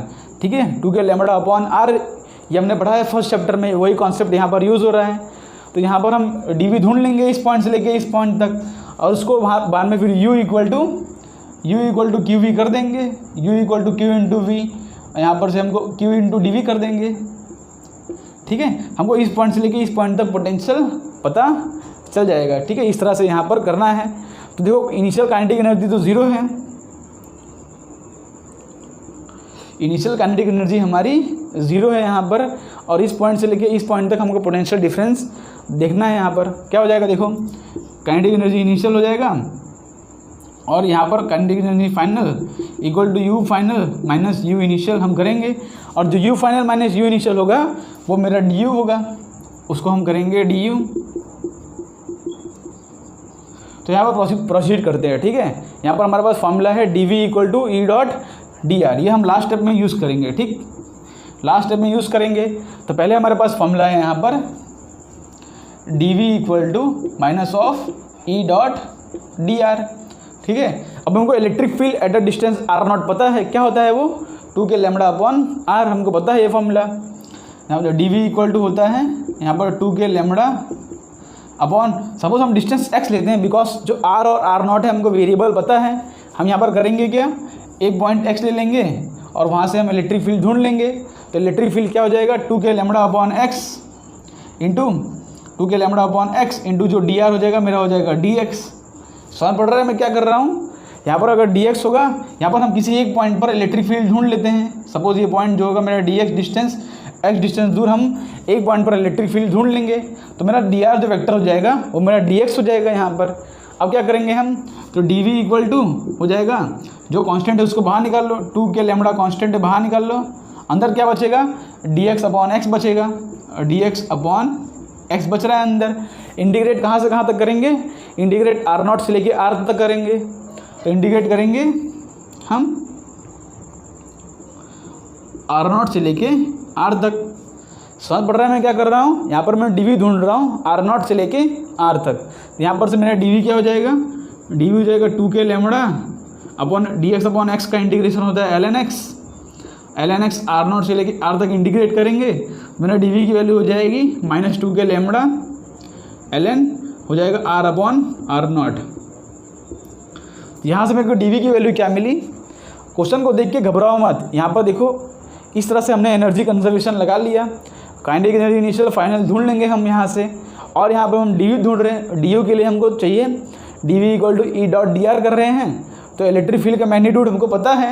ठीक है। 2k लेमड़ा अपॉन r ये हमने पढ़ा है फर्स्ट चैप्टर में, वही कॉन्सेप्ट यहाँ पर यूज़ हो रहा है। तो यहाँ पर हम dv ढूंढ लेंगे इस पॉइंट से लेके इस पॉइंट तक, और उसको बाद में फिर u equal to Q V कर देंगे। u equal to Q into V, यहाँ पर से हमको q इंटू डी वी कर देंगे, ठीक है। हमको इस पॉइंट से लेके इस पॉइंट तक पोटेंशियल पता चल जाएगा, ठीक है। इस तरह से यहाँ पर करना है। तो देखो इनिशियल काइनेटिक एनर्जी तो 0 है, इनिशियल काइनेटिक एनर्जी हमारी 0 है यहाँ पर। और इस पॉइंट से लेके इस पॉइंट तक हमको पोटेंशियल डिफरेंस देखना है। यहाँ पर क्या हो जाएगा, देखो काइनेटिक एनर्जी इनिशियल हो जाएगा और यहाँ पर kinetic energy final equal to U final minus U initial हम करेंगे। और जो U final minus U initial होगा वो मेरा डी यू होगा, उसको हम करेंगे डी यू। तो यहाँ पर प्रोसीड करते हैं, ठीक है। यहाँ पर हमारे पास फॉर्मूला है D V equal to E dot D R, ये हम लास्ट स्टेप में यूज़ करेंगे, ठीक। लास्ट स्टेप में यूज़ करेंगे। तो पहले हमारे पास फॉर्मूला है यहाँ पर D V equal to minus of E dot D R, ठीक है। अब हमको electric field at a distance r0 पता है, क्या होता है वो 2k लेमड़ा अपॉन r, हमको पता है ये फॉर्मूला। यहाँ पर डी वी इक्वल टू होता है यहाँ पर 2k लेमड़ा अपॉन, सपोज हम डिस्टेंस x लेते हैं बिकॉज जो r और r0 है हमको वेरिएबल पता है। हम यहाँ पर करेंगे क्या, एक पॉइंट x ले लेंगे और वहाँ से हम इलेक्ट्रिक फील्ड ढूंढ लेंगे। तो इलेक्ट्रिक फील्ड क्या हो जाएगा 2k lambda upon x into 2k lambda upon x into जो डी आर हो जाएगा मेरा हो जाएगा डी एक्स। समझ पड़ रहा है मैं क्या कर रहा हूँ? यहाँ पर अगर डी एक्स होगा, यहाँ पर हम किसी एक पॉइंट पर इलेक्ट्रिक फील्ड ढूंढ लेते हैं। सपोज ये पॉइंट जो होगा मेरा D x distance, x distance दूर हम एक पॉइंट पर इलेक्ट्रिक फील्ड ढूंढ लेंगे, तो मेरा डी आर जो वेक्टर हो जाएगा वो मेरा डी एक्स हो जाएगा यहाँ पर। अब क्या करेंगे हम, तो डी वी इक्वल टू हो जाएगा, जो कांस्टेंट है उसको बाहर निकाल लो, 2k लैम्बडा कांस्टेंट है बाहर निकाल लो, अंदर क्या बचेगा डी एक्स अपॉन एक्स बचेगा, डी एक्स अपॉन एक्स बच रहा है अंदर। इंटीग्रेट कहाँ से कहाँ तक करेंगे, इंटीग्रेट आर नॉट से लेके आर तक करेंगे। तो इंटीग्रेट करेंगे हम आर नॉट से लेके आर तक। समझ पड़ रहा है मैं क्या कर रहा हूँ? यहाँ पर मैं डी वी ढूंढ रहा हूँ आर नॉट से लेके आर तक। यहाँ पर से मेरा डी वी क्या हो जाएगा, डी वी हो जाएगा 2k lambda upon D x upon x का इंटीग्रेशन होता है ln x आर नॉट से लेके आर तक इंटीग्रेट करेंगे, मेरा डी वी की वैल्यू हो जाएगी -2k लैम्बडा ln हो जाएगा आर अपॉन आर नॉट। यहाँ से मेरे को डी वी की वैल्यू क्या मिली? क्वेश्चन को देख के घबराओ मत। यहाँ पर देखो इस तरह से हमने एनर्जी कंजर्वेशन लगा लिया, काइनेटिक एनर्जी इनिशियल फाइनल ढूंढ लेंगे हम यहाँ से। और यहाँ पर हम डी यू ढूंढ रहे हैं, डी यू के लिए हमको चाहिए D V equal to E dot D R कर रहे हैं, तो इलेक्ट्रिक फील्ड का मैग्नीट्यूड हमको पता है,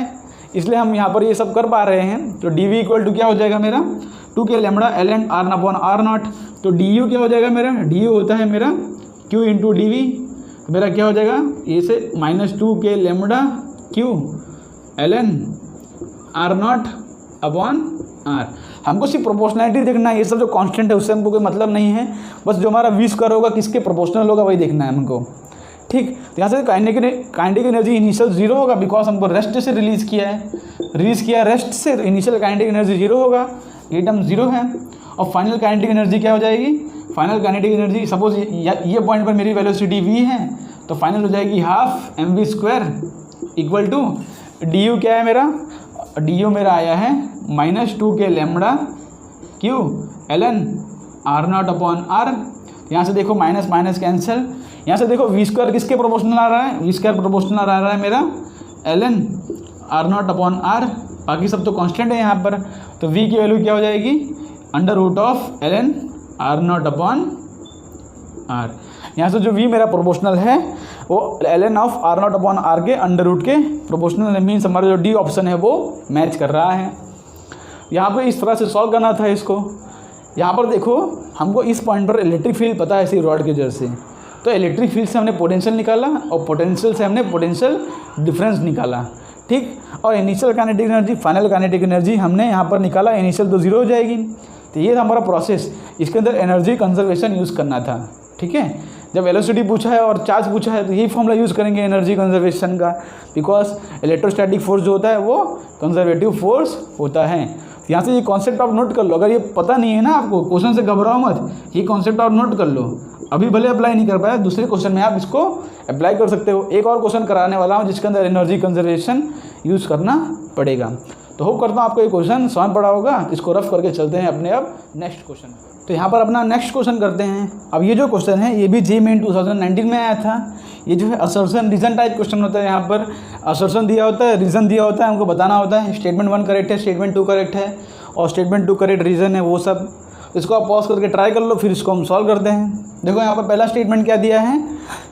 इसलिए हम यहाँ पर ये सब कर पा रहे हैं। तो डी वी इक्वल टू क्या हो जाएगा मेरा 2k lambda ln R upon R not. तो डी यू क्या हो जाएगा मेरा, डी यू होता है मेरा q इंटू डी वी, मेरा क्या हो जाएगा ये से -2k lambda q ln R not upon R. हमको सिर्फ प्रोपोर्शनैलिटी देखना है, ये सब जो कांस्टेंट है उससे हमको कोई मतलब नहीं है, बस जो हमारा वी स्क्वायर होगा किसके प्रोपोर्शनल होगा वही देखना है हमको। ठीक, तो यहाँ से काइनेटिक एनर्जी इनिशियल 0 होगा, बिकॉज हमको रेस्ट से रिलीज़ किया है रेस्ट से, इनिशियल काइनेटिक एनर्जी 0 होगा, ये टर्म 0 है। और फाइनल काइनेटिक एनर्जी क्या हो जाएगी, फाइनल काइनेटिक एनर्जी सपोज ये पॉइंट पर मेरी वेलोसिटी v है, तो फाइनल हो जाएगी half mv² equal to D U क्या है मेरा, डी यू मेरा आया है -2k lambda q ln R not upon R. यहाँ से देखो माइनस माइनस कैंसिल, यहाँ से देखो वी स्क्वायर किसके प्रोपोर्शनल आ रहा है, वी स्क्वायर प्रोपोर्शनल आ रहा है मेरा ln R not upon R, बाकी सब तो कांस्टेंट है यहाँ पर। तो v की वैल्यू क्या हो जाएगी √ऑफ ln R not upon R. यहाँ से जो v मेरा प्रोपोर्शनल है वो ln of R not upon R के √ के प्रोपोर्शनल, मीन्स हमारा जो डी ऑप्शन है वो मैच कर रहा है। यहाँ पे इस तरह से सॉल्व करना था इसको। यहाँ पर देखो हमको इस पॉइंट पर इलेक्ट्रिक फील्ड पता है इसी रॉड के जर से, तो इलेक्ट्रिक फील्ड से हमने पोटेंशियल निकाला और पोटेंशियल से हमने पोटेंशियल डिफरेंस निकाला। ठीक, और initial kinetic energy final kinetic energy हमने यहाँ पर निकाला, इनिशियल तो 0 हो जाएगी। तो ये था हमारा प्रोसेस, इसके अंदर एनर्जी कंजर्वेशन यूज़ करना था। ठीक है, जब वेलोसिटी पूछा है और चार्ज पूछा है तो यही फॉर्मूला यूज़ करेंगे एनर्जी कंजर्वेशन का, बिकॉज इलेक्ट्रोस्टैटिक फोर्स जो होता है वो कंजर्वेटिव फोर्स होता है। यहाँ से ये कॉन्सेप्ट आप नोट कर लो, अगर ये पता नहीं है ना आपको, क्वेश्चन से घबराओ मत, ये कॉन्सेप्ट आप नोट कर लो। अभी भले अप्लाई नहीं कर पाया, दूसरे क्वेश्चन में आप इसको अप्लाई कर सकते हो। एक और क्वेश्चन कराने वाला हूँ जिसके अंदर एनर्जी कंजर्वेशन यूज़ करना पड़ेगा। तो होप करता हूँ आपको ये क्वेश्चन समझ पड़ा होगा। इसको रफ करके चलते हैं अपने अब नेक्स्ट क्वेश्चन। तो यहाँ पर अपना नेक्स्ट क्वेश्चन करते हैं। अब ये जो क्वेश्चन है ये भी जे मेन 2019 में आया था। ये जो है असर्शन रीजन टाइप क्वेश्चन होता है। यहाँ पर असर्शन दिया होता है, रीजन दिया होता है, हमको बताना होता है स्टेटमेंट 1 करेक्ट है, स्टेटमेंट 2 करेक्ट है और स्टेटमेंट 2 करेक्ट रीजन है वो सब। इसको आप पॉज करके ट्राई कर लो, फिर इसको हम सॉल्व करते हैं। देखो यहाँ पर पहला स्टेटमेंट क्या दिया है,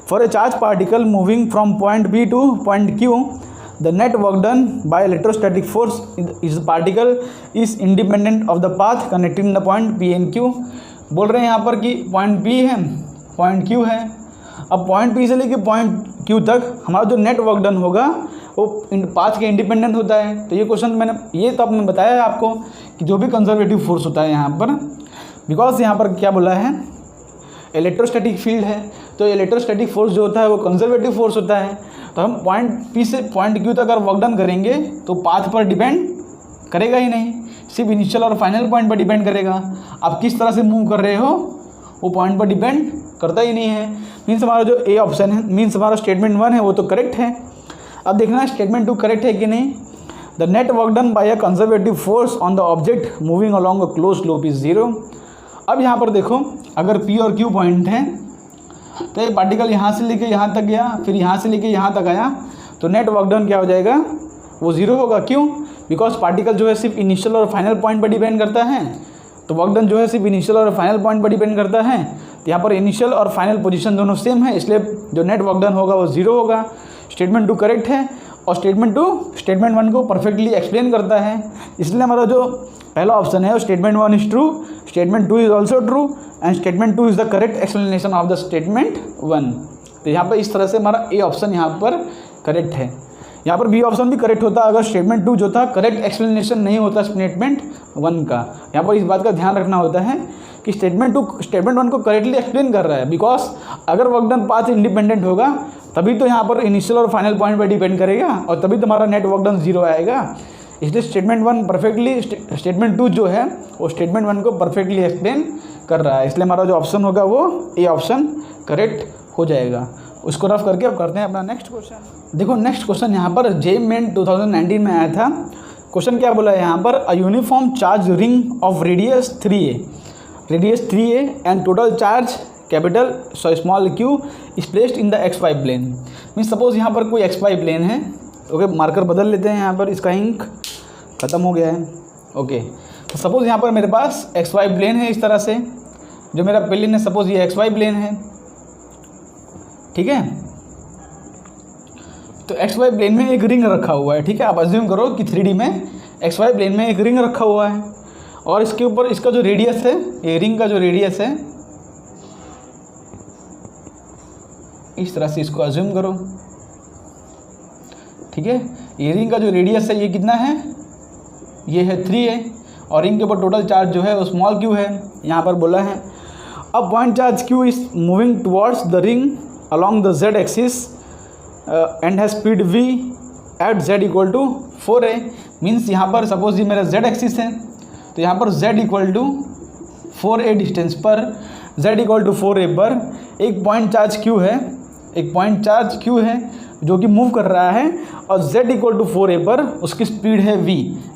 for a charge particle moving from point B to point Q the net work done by electrostatic force is particle is independent of the path connecting the point P and Q। बोल रहे हैं यहाँ पर कि point P है, point Q है। अब point P से लेके पॉइंट Q तक हमारा जो नेट वर्क डन होगा वो पाथ के इंडिपेंडेंट होता है। तो ये क्वेश्चन मैंने ये तो आपने बताया है आपको कि जो भी कंजर्वेटिव फोर्स होता है यहाँ पर, बिकॉज यहाँ पर क्या बोला है इलेक्ट्रोस्टैटिक फील्ड है, तो इलेक्ट्रोस्टैटिक फोर्स जो होता है वो कंजर्वेटिव फोर्स होता है। तो हम पॉइंट P से पॉइंट Q तक अगर वर्क डन करेंगे तो पाथ पर डिपेंड करेगा ही नहीं, सिर्फ इनिशियल और फाइनल पॉइंट पर डिपेंड करेगा। आप किस तरह से मूव कर रहे हो वो पॉइंट पर डिपेंड करता ही नहीं है। मीन्स हमारा जो ए ऑप्शन है, मीन्स हमारा स्टेटमेंट 1 है वो तो करेक्ट है। अब देखना स्टेटमेंट 2 करेक्ट है कि नहीं। The net work done by a conservative force on the object moving along a close loop is 0। अब यहाँ पर देखो अगर P और Q पॉइंट है तो ये पार्टिकल यहाँ से लेके यहाँ तक गया, फिर यहाँ से लेके यहाँ तक आया, तो नेट वर्क डन क्या हो जाएगा वो 0 होगा। क्यों? बिकॉज पार्टिकल जो है सिर्फ इनिशियल और फाइनल पॉइंट पर डिपेंड करता है, तो वर्क डन जो है सिर्फ इनिशियल और फाइनल पॉइंट पर डिपेंड करता है। तो यहाँ पर इनिशियल और फाइनल पोजीशन दोनों सेम है, इसलिए जो नेट वर्क डन होगा वो 0 होगा। स्टेटमेंट 2 करेक्ट है और स्टेटमेंट 1 को परफेक्टली एक्सप्लेन करता है, इसलिए हमारा जो पहला ऑप्शन है वो statement 1 is true, statement 2 is also true and statement 2 is the correct explanation of the statement 1। तो यहाँ पर इस तरह से हमारा ए ऑप्शन यहाँ पर करेक्ट है। यहाँ पर बी ऑप्शन भी करेक्ट होता अगर स्टेटमेंट 2 जो था करेक्ट एक्सप्लेनेशन नहीं होता स्टेटमेंट 1 का। यहाँ पर इस बात का ध्यान रखना होता है कि स्टेटमेंट 2 स्टेटमेंट 1 को करेक्टली एक्सप्लेन कर रहा है, बिकॉज अगर वर्क डन पाथ इंडिपेंडेंट होगा तभी तो यहाँ पर इनिशियल और फाइनल पॉइंट पर डिपेंड करेगा और तभी तुम्हारा नेट वर्क डन 0 आएगा। इसलिए स्टेटमेंट 1 परफेक्टली स्टेटमेंट 2 जो है वो स्टेटमेंट 1 को परफेक्टली एक्सप्लेन कर रहा है, इसलिए हमारा जो ऑप्शन होगा वो ए ऑप्शन करेक्ट हो जाएगा। उसको रफ करके अब करते हैं अपना नेक्स्ट क्वेश्चन। देखो नेक्स्ट क्वेश्चन यहाँ पर JEE मेन 2019 में आया था। क्वेश्चन क्या बोला है यहाँ पर, a uniform charge ring of radius 3a and total charge capital small q is placed in the xy plane. Means suppose यहाँ पर कोई xy प्लेन है, ओके मार्कर बदल लेते हैं, यहाँ पर इसका इंक ख़त्म हो गया है। ओके तो सपोज यहाँ पर मेरे पास xy प्लेन है, इस तरह से जो मेरा प्लेन है, सपोज ये xy प्लेन है, ठीक है। तो xy प्लेन में एक रिंग रखा हुआ है, ठीक है। आप अज्यूम करो कि 3D में xy प्लेन में एक रिंग रखा हुआ है और इसके ऊपर इसका जो रेडियस है, ये रिंग का जो रेडियस है, इस तरह से इसको अज्यूम करो, ठीक है। ये रिंग का जो रेडियस है ये कितना है, ये है 3a और रिंग के ऊपर टोटल चार्ज जो है वो स्मॉल q है। यहाँ पर बोला है a point charge q is moving towards the ring along the z axis and has speed v at z equal to 4a। Means यहाँ पर सपोज ये मेरा z एक्सिस है, तो यहाँ पर z equal to 4a distance पर, z equal to 4a पर एक पॉइंट चार्ज q है, एक पॉइंट चार्ज q है जो कि मूव कर रहा है और z इक्वल टू 4a पर उसकी स्पीड है v।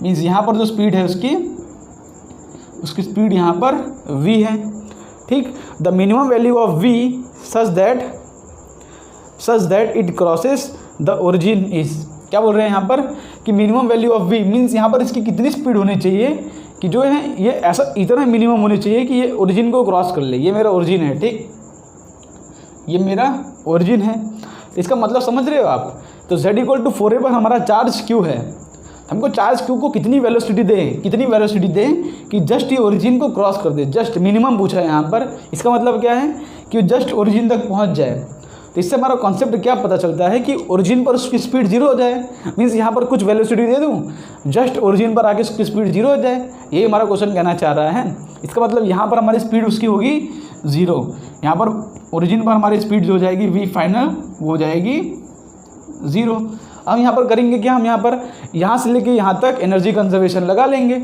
मीन्स यहाँ पर जो स्पीड है उसकी स्पीड यहाँ पर v है, ठीक। The minimum value of v such that it crosses the origin is. क्या बोल रहे हैं यहाँ पर कि minimum value of v means यहाँ पर इसकी कितनी स्पीड होनी चाहिए कि जो है ये ऐसा इतना मिनिमम होनी चाहिए कि ये ओरिजिन को क्रॉस कर ले। ये मेरा ओरिजिन है, ठीक, ये मेरा ओरिजिन है। इसका मतलब समझ रहे हो आप। तो z इक्वल टू 4a पर हमारा चार्ज q है, हमको चार्ज q को कितनी वेलोसिटी दें कि जस्ट ये ओरिजिन को क्रॉस कर दे, जस्ट मिनिमम पूछा है यहाँ पर। इसका मतलब क्या है कि जस्ट ओरिजिन तक पहुँच जाए। तो इससे हमारा कॉन्सेप्ट क्या पता चलता है कि ओरिजिन पर उसकी स्पीड 0 हो जाए। मीन्स यहाँ पर कुछ वेलोसिटी दे दूँ, जस्ट ओरिजिन पर आके उसकी स्पीड 0 हो जाए, ये हमारा क्वेश्चन कहना चाह रहा है। इसका मतलब यहाँ पर हमारी स्पीड उसकी होगी 0, यहाँ पर ओरिजिन पर हमारी स्पीड जो हो जाएगी v फाइनल वो हो जाएगी 0। हम यहाँ पर करेंगे क्या, हम यहाँ पर यहाँ से लेके यहाँ तक एनर्जी कंजर्वेशन लगा लेंगे।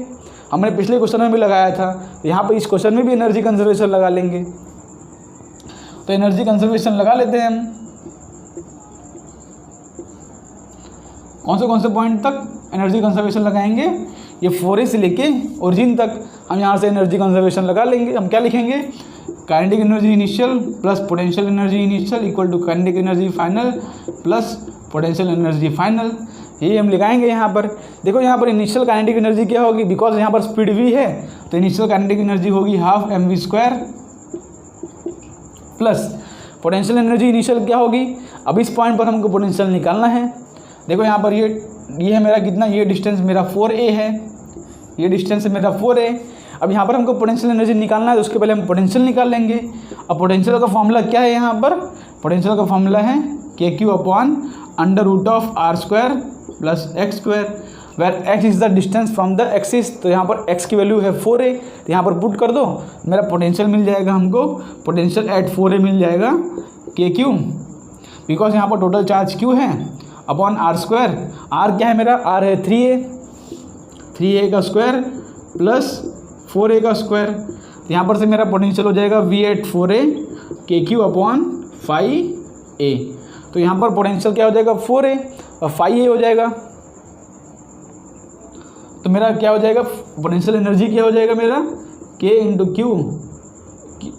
हमने पिछले क्वेश्चन में भी लगाया था, यहाँ पर इस क्वेश्चन में भी एनर्जी कंजर्वेशन लगा लेंगे। तो एनर्जी कंजर्वेशन लगा लेते हैं हम। कौन से पॉइंट तक एनर्जी कंजर्वेशन लगाएंगे, ये 4a से लेके ओरिजिन तक हम यहाँ से एनर्जी कंजर्वेशन लगा लेंगे। हम क्या लिखेंगे, kinetic energy initial plus potential energy initial equal to kinetic energy final plus potential energy final, ये हम लगाएंगे यहाँ पर। देखो यहाँ पर इनिशियल काइनेटिक एनर्जी क्या होगी, बिकॉज यहाँ पर स्पीड v है तो इनिशियल काइनेटिक एनर्जी होगी half mv² plus potential energy initial क्या होगी। अब इस पॉइंट पर हमको पोटेंशियल निकालना है। देखो यहाँ पर ये है मेरा कितना, ये डिस्टेंस मेरा 4a है, ये डिस्टेंस है मेरा 4a। अब यहाँ पर हमको पोटेंशियल एनर्जी निकालना है, तो उसके पहले हम पोटेंशियल निकाल लेंगे। अब पोटेंशियल का फॉर्मूला क्या है, यहाँ पर पोटेंशियल का फॉर्मूला है kq/√r² plus x², where x is the distance from the axis. तो यहाँ पर x की वैल्यू है 4a, तो यहाँ पर पुट कर दो, मेरा पोटेंशियल मिल जाएगा हमको, पोटेंशियल एट 4a मिल जाएगा kq, बिकॉज यहाँ पर टोटल चार्ज q है अपॉन r²। r क्या है मेरा, r है 3a का स्क्वायर प्लस 4a का स्क्वायर। तो यहाँ पर से मेरा पोटेंशियल हो जाएगा v एट 4a kq/5a। तो यहाँ पर पोटेंशियल क्या हो जाएगा 4a और 5a हो जाएगा। तो मेरा क्या हो जाएगा, पोटेंशियल एनर्जी क्या हो जाएगा मेरा, k ×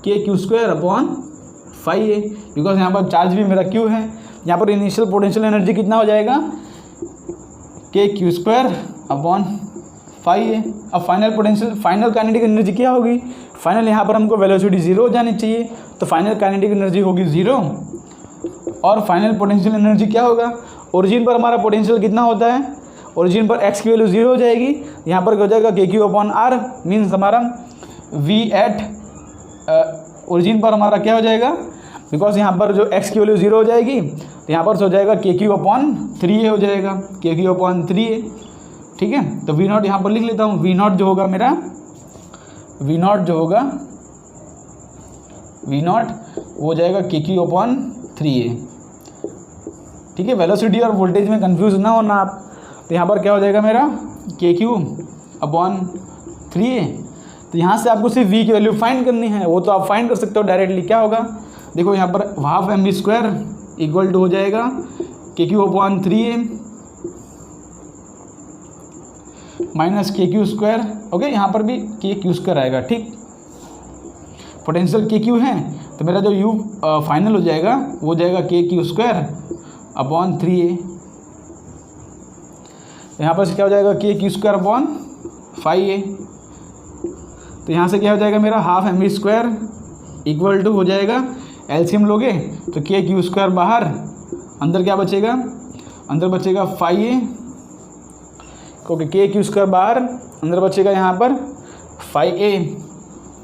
q/5a, बिकॉज यहाँ पर चार्ज भी मेरा q है। यहाँ पर इनिशियल पोटेंशियल एनर्जी कितना हो जाएगा, K Q square upon 5a। अब final potential, final kinetic energy क्या होगी? फाइनल यहाँ पर हमको वेलोसिटी 0 हो जानी चाहिए, तो फाइनल काइनेटिक एनर्जी होगी 0। और फाइनल पोटेंशियल एनर्जी क्या होगा? ओरिजिन पर हमारा पोटेंशियल कितना होता है? ओरिजिन पर x की वैल्यू 0 हो जाएगी, यहाँ पर क्या हो जाएगा K Q upon are, means हमारा v एट ओरिजिन पर हमारा क्या हो जाएगा? बिकॉज यहाँ पर जो x की वैल्यू 0 हो जाएगी तो यहाँ पर हो जाएगा के क्यू अपॉन 3a हो जाएगा, के क्यू अपॉन 3a। ठीक है, तो वी नॉट यहाँ पर लिख लेता हूँ। वी नॉट जो होगा मेरा, वी नॉट जो होगा, वी नॉट हो जाएगा के क्यू अपॉन 3a। ठीक है, वेलोसिटी और वोल्टेज में कंफ्यूज ना होना आप। तो यहाँ पर क्या हो जाएगा मेरा के क्यू अपॉन 3a। तो यहाँ से आपको सिर्फ v की वैल्यू फाइंड करनी है, वो तो आप फाइंड कर सकते हो डायरेक्टली। क्या होगा देखो, यहाँ पर half mv square equal to हो जाएगा K Q upon 3a minus K Q square. Okay, यहाँ पर भी के क्यू स्क्वायर आएगा। ठीक, पोटेंशियल के क्यू है तो मेरा जो u फाइनल हो जाएगा वो हो जाएगा K Q square upon 3a। यहाँ पर से क्या हो जाएगा K Q square upon 5a। तो यहाँ से क्या हो जाएगा मेरा half M V square equal to हो जाएगा, एलसीएम लोगे तो के क्यू स्क्वायर बाहर, अंदर क्या बचेगा? अंदर बचेगा 5a, क्योंकि के क्यू स्क्वायर बाहर, अंदर बचेगा यहाँ पर 5a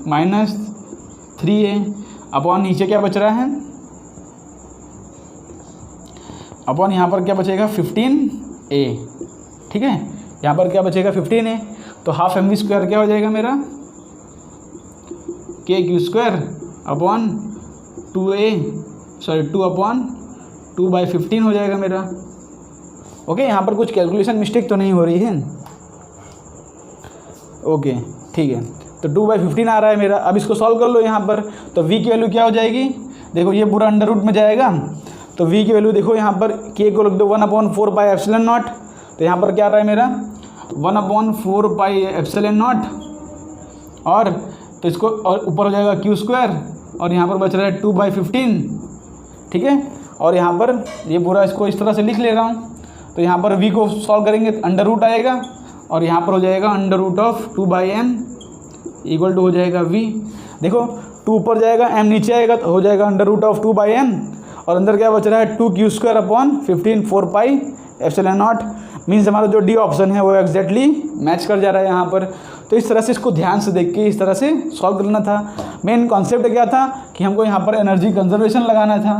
माइनस 3a अपॉन नीचे क्या बच रहा है? अपॉन यहाँ पर क्या बचेगा 15a। ठीक है, यहाँ पर क्या बचेगा 15a। तो हाफ एम वी स्क्वायर क्या हो जाएगा मेरा? के क्यू स्क्वायर अपॉन 2 अपॉन 2/15 हो जाएगा मेरा। ओके, यहाँ पर कुछ कैलकुलेशन मिस्टेक तो नहीं हो रही है? ओके, ठीक है, तो 2/15 आ रहा है मेरा। अब इसको सॉल्व कर लो यहाँ पर। तो v की वैल्यू क्या हो जाएगी? देखो ये पूरा अंडर रूट में जाएगा, तो v की वैल्यू देखो यहाँ पर k को लिख दो 1/4 पाई एप्सिलॉन नॉट। तो यहाँ पर क्या आ रहा है मेरा 1/4 पाई एप्सिलॉन नॉट, और तो इसको और ऊपर हो जाएगा क्यू स्क्वायर, और यहाँ पर बच रहा है 2/15। ठीक है, और यहाँ पर ये पूरा इसको इस तरह से लिख ले रहा हूँ। तो यहाँ पर v को सॉल्व करेंगे तो अंडर रूट आएगा, और यहाँ पर हो जाएगा under root of 2/m equal to हो जाएगा v। देखो 2 ऊपर जाएगा, m नीचे आएगा, तो हो जाएगा अंडर रूट ऑफ 2/m, और अंदर क्या बच रहा है 2 Q square upon 15 4 pi epsilon not. Means हमारा जो डी ऑप्शन है वो एग्जैक्टली मैच कर जा रहा है यहाँ पर। तो इस तरह से इसको ध्यान से देख के इस तरह से सॉल्व करना था। मेन कॉन्सेप्ट क्या था कि हमको यहाँ पर एनर्जी कंजर्वेशन लगाना था,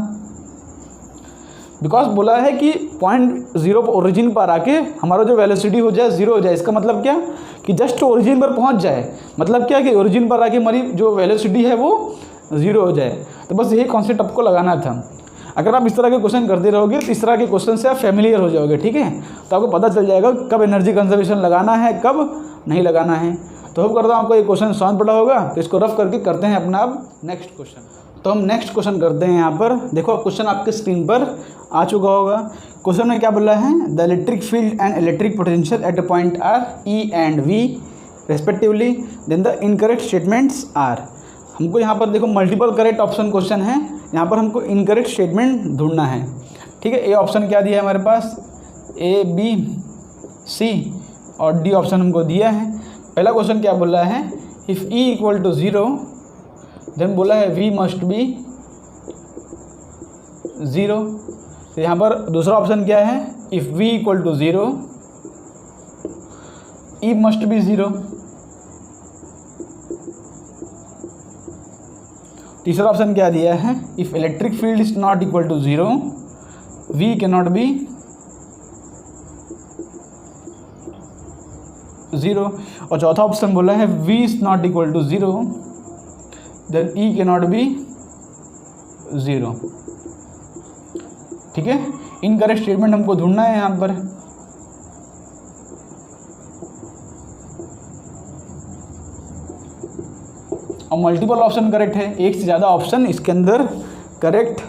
बिकॉज बोला है कि 0.0 ओरिजिन पर आके हमारा जो वेलोसिटी हो जाए 0 हो जाए। इसका मतलब क्या कि जस्ट ओरिजिन पर पहुँच जाए, मतलब क्या कि ओरिजिन पर आके हमारी जो वेलोसिटी है वो 0 हो जाए। तो बस यही कॉन्सेप्ट आपको लगाना था। अगर आप इस तरह के क्वेश्चन करते रहोगे तो इस तरह के क्वेश्चन से आप फैमिलियर हो जाओगे। ठीक है, तो आपको पता चल जाएगा कब एनर्जी कंजर्वेशन लगाना है, कब नहीं लगाना है। तो होप करता हूँ आपको ये क्वेश्चन समझ पड़ा होगा। तो इसको रफ करके करते हैं अपना अब नेक्स्ट क्वेश्चन। तो हम नेक्स्ट क्वेश्चन करते हैं। यहाँ पर देखो क्वेश्चन आपके स्क्रीन पर आ चुका होगा। क्वेश्चन में क्या बोला है? The electric field and electric potential at a point are E and V respectively, then the incorrect statements are. हमको यहाँ पर देखो मल्टीपल करेक्ट ऑप्शन क्वेश्चन है, यहाँ पर हमको इनकरेक्ट स्टेटमेंट ढूंढना है। ठीक है, ए ऑप्शन क्या दिया है हमारे पास? ए बी सी और डी ऑप्शन हमको दिया है। पहला क्वेश्चन क्या बोला है? If E equal to 0 then बोला है वी मस्ट बी 0। तो यहाँ पर दूसरा ऑप्शन क्या है? If V equal to 0 E must be 0। तीसरा ऑप्शन क्या दिया है? If electric field is not equal to 0 V can not be 0। और चौथा ऑप्शन बोला है v is not equal to 0 then e can not be 0। ठीक है, इनकरेक्ट स्टेटमेंट हमको ढूंढना है यहाँ पर। और मल्टीपल ऑप्शन करेक्ट है, एक से ज़्यादा ऑप्शन इसके अंदर करेक्ट,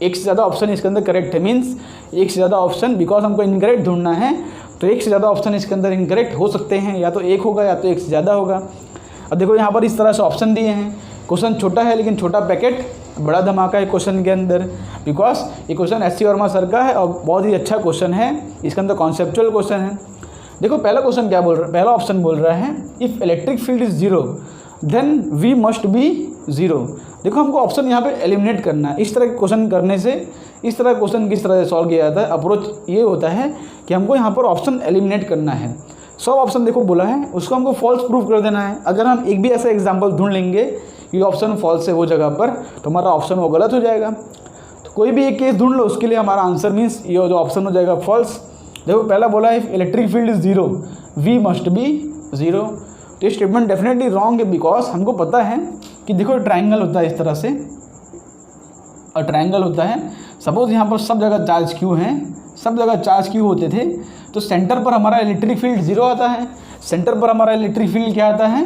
एक से ज़्यादा ऑप्शन इसके अंदर करेक्ट है। मीन्स एक से ज़्यादा ऑप्शन, बिकॉज हमको इनकरेक्ट ढूंढना है तो एक से ज़्यादा ऑप्शन इसके अंदर इनकरेक्ट हो सकते हैं, या तो एक होगा या तो एक से ज़्यादा होगा। अब देखो यहाँ पर इस तरह से ऑप्शन दिए हैं। क्वेश्चन छोटा है लेकिन छोटा पैकेट बड़ा धमाका है क्वेश्चन के अंदर, बिकॉज ये question S C Verma sir का है और बहुत ही अच्छा क्वेश्चन है, इसके अंदर कॉन्सेप्चुअल क्वेश्चन है। देखो पहला क्वेश्चन क्या बोल रहा है, पहला ऑप्शन बोल रहा है if electric field is zero then V must be zero. देखो हमको ऑप्शन यहाँ पे एलिमिनेट करना है। इस तरह के क्वेश्चन करने से, इस तरह का क्वेश्चन किस तरह से सॉल्व किया जाता है, अप्रोच ये होता है कि हमको यहाँ पर ऑप्शन एलिमिनेट करना है। 100 ऑप्शन देखो बोला है, उसको हमको फॉल्स प्रूव कर देना है। अगर हम एक भी ऐसा एग्जाम्पल ढूंढ लेंगे कि ऑप्शन फॉल्स है वो जगह पर, तो हमारा ऑप्शन वो गलत हो जाएगा। तो कोई भी एक केस ढूंढ लो, उसके लिए हमारा आंसर मीन्स ये जो ऑप्शन हो जाएगा फॉल्स। देखो पहला बोला है electric field is zero V must be zero, तो ये स्टेटमेंट डेफिनेटली रॉन्ग है, बिकॉज हमको पता है कि देखो ट्राइंगल होता है इस तरह से, और ट्राइंगल होता है, सपोज यहाँ पर सब जगह चार्ज क्यू हैं, सब जगह चार्ज क्यू होते थे, तो सेंटर पर हमारा इलेक्ट्रिक फील्ड जीरो आता है, सेंटर पर हमारा इलेक्ट्रिक फील्ड क्या आता है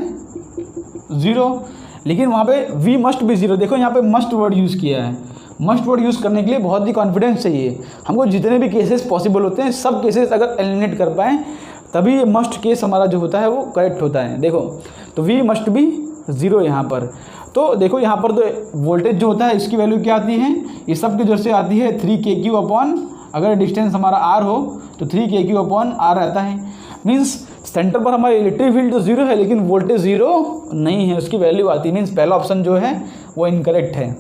जीरो, लेकिन वहाँ पे वी मस्ट बी जीरो। देखो यहाँ पे मस्ट वर्ड यूज़ किया है, मस्ट वर्ड यूज़ करने के लिए बहुत ही कॉन्फिडेंस चाहिए हमको। जितने भी केसेस पॉसिबल होते हैं सब केसेस अगर एलिमिनेट कर पाएँ तभी ये मस्ट केस हमारा जो होता है वो करेक्ट होता है। देखो तो वी मस्ट बी ज़ीरो यहाँ पर, तो देखो यहाँ पर तो वोल्टेज जो होता है इसकी वैल्यू क्या आती है, ये सब की जैसे आती है 3kq अपॉन, अगर डिस्टेंस हमारा r हो तो 3kq अपॉन r रहता है। मीन्स सेंटर पर हमारा इलेक्ट्रिक फील्ड तो जीरो है लेकिन वोल्टेज जीरो नहीं है, उसकी वैल्यू आती है। मीन्स पहला ऑप्शन जो है वो इनकरेक्ट है,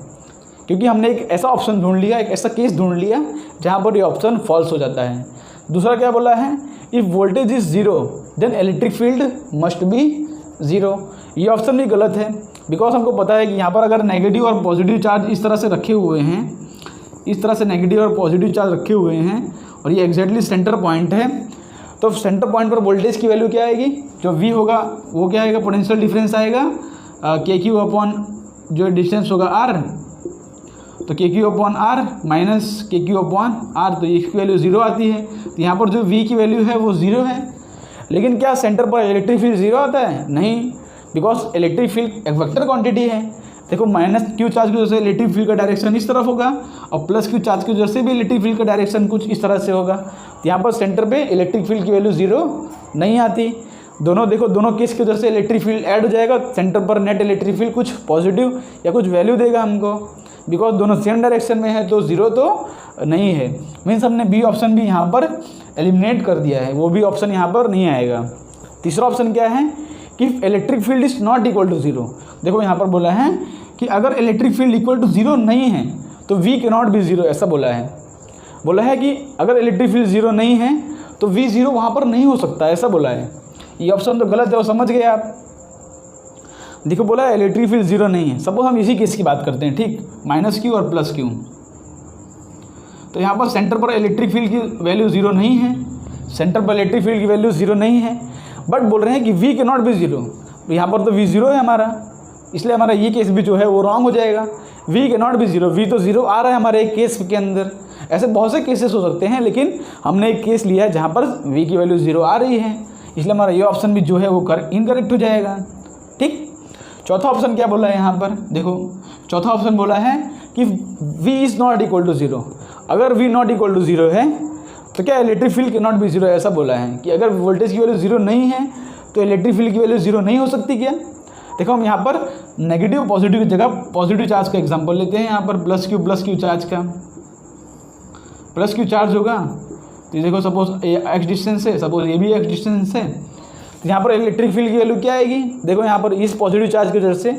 क्योंकि हमने एक ऐसा ऑप्शन ढूंढ लिया, एक ऐसा केस ढूंढ लिया जहाँ पर ये ऑप्शन फॉल्स हो जाता है। दूसरा क्या बोला है, if voltage is zero then electric field must be zero. ये ऑप्शन भी गलत है, बिकॉज हमको पता है कि यहाँ पर अगर नेगेटिव और पॉजिटिव चार्ज इस तरह से रखे हुए हैं, इस तरह से नेगेटिव और पॉजिटिव चार्ज रखे हुए हैं और ये एग्जैक्टली सेंटर पॉइंट है, तो सेंटर पॉइंट पर वोल्टेज की वैल्यू क्या आएगी, जो V होगा वो क्या आएगा, पोटेंशियल डिफरेंस आएगा KQ अपॉन जो डिस्टेंस होगा R, तो KQ upon R minus KQ upon R, तो इसकी वैल्यू जीरो आती है। तो यहाँ पर जो V की वैल्यू है वो ज़ीरो है, लेकिन क्या सेंटर पर इलेक्ट्रिक फील्ड जीरो आता है, नहीं, बिकॉज इलेक्ट्रिक फील्ड एक वेक्टर क्वांटिटी है। देखो माइनस क्यू चार्ज की वजह से इलेक्ट्रिक फील्ड का डायरेक्शन इस तरफ होगा और प्लस क्यू चार्ज की वजह से भी इलेक्ट्रिक फील्ड का डायरेक्शन कुछ इस तरह से होगा। तो यहाँ पर सेंटर पे इलेक्ट्रिक फील्ड की वैल्यू जीरो नहीं आती। दोनों देखो, दोनों केस की वजह से इलेक्ट्रिक फील्ड ऐड हो जाएगा, सेंटर पर नेट इलेक्ट्रिक फील्ड कुछ पॉजिटिव या कुछ वैल्यू देगा हमको, बिकॉज दोनों सेम डायरेक्शन में है, तो जीरो तो नहीं है। मीन्स हमने बी ऑप्शन भी यहाँ पर एलिमिनेट कर दिया है, वो भी ऑप्शन यहाँ पर नहीं आएगा। तीसरा ऑप्शन क्या है कि electric field is not equal to zero. देखो यहाँ पर बोला है कि अगर electric field equal to zero नहीं है तो वी के नॉट बी जीरो, ऐसा बोला है कि अगर इलेक्ट्रिक फील्ड जीरो नहीं है तो वी जीरो वहाँ पर नहीं हो सकता, ऐसा बोला है। ये ऑप्शन तो गलत है, वो समझ गए आप। देखो बोला है इलेक्ट्रिक फील्ड जीरो नहीं है, सपोज हम इसी केस की बात करते हैं, ठीक, माइनस क्यू और प्लस क्यू, तो यहाँ पर सेंटर पर इलेक्ट्रिक फील्ड की वैल्यू जीरो नहीं है, सेंटर पर इलेक्ट्रिक फील्ड की वैल्यू जीरो नहीं है, बट बोल रहे हैं कि वी के नॉट बी जीरो, तो यहाँ पर तो वी जीरो है हमारा, इसलिए हमारा ये केस भी जो है वो रॉन्ग हो जाएगा। वी के नॉट बी जीरो, वी तो जीरो आ रहा है हमारे एक केस के अंदर। ऐसे बहुत से केसेस हो सकते हैं, लेकिन हमने एक केस लिया है जहाँ पर वी की वैल्यू जीरो आ रही है, इसलिए हमारा ये ऑप्शन भी जो है वो इनकरेक्ट हो जाएगा। ठीक, चौथा ऑप्शन क्या बोला है यहाँ पर, देखो चौथा ऑप्शन बोला है कि v is not equal to zero. अगर v not equal to zero है तो क्या electric field can not be zero, ऐसा बोला है कि अगर वोल्टेज की वैल्यू जीरो नहीं है तो इलेक्ट्रिक फील्ड की वैल्यू जीरो नहीं हो सकती क्या। देखो हम यहाँ पर नेगेटिव पॉजिटिव की जगह पॉजिटिव चार्ज का एग्जांपल लेते हैं। यहाँ पर प्लस क्यू चार्ज का, प्लस क्यू चार्ज होगा, तो देखो सपोज एक्स डिस्टेंस है, सपोज ये भी एक्स डिस्टेंस है, तो यहाँ पर इलेक्ट्रिक फील्ड की वैल्यू क्या आएगी, देखो यहाँ पर इस पॉजिटिव चार्ज की वजह से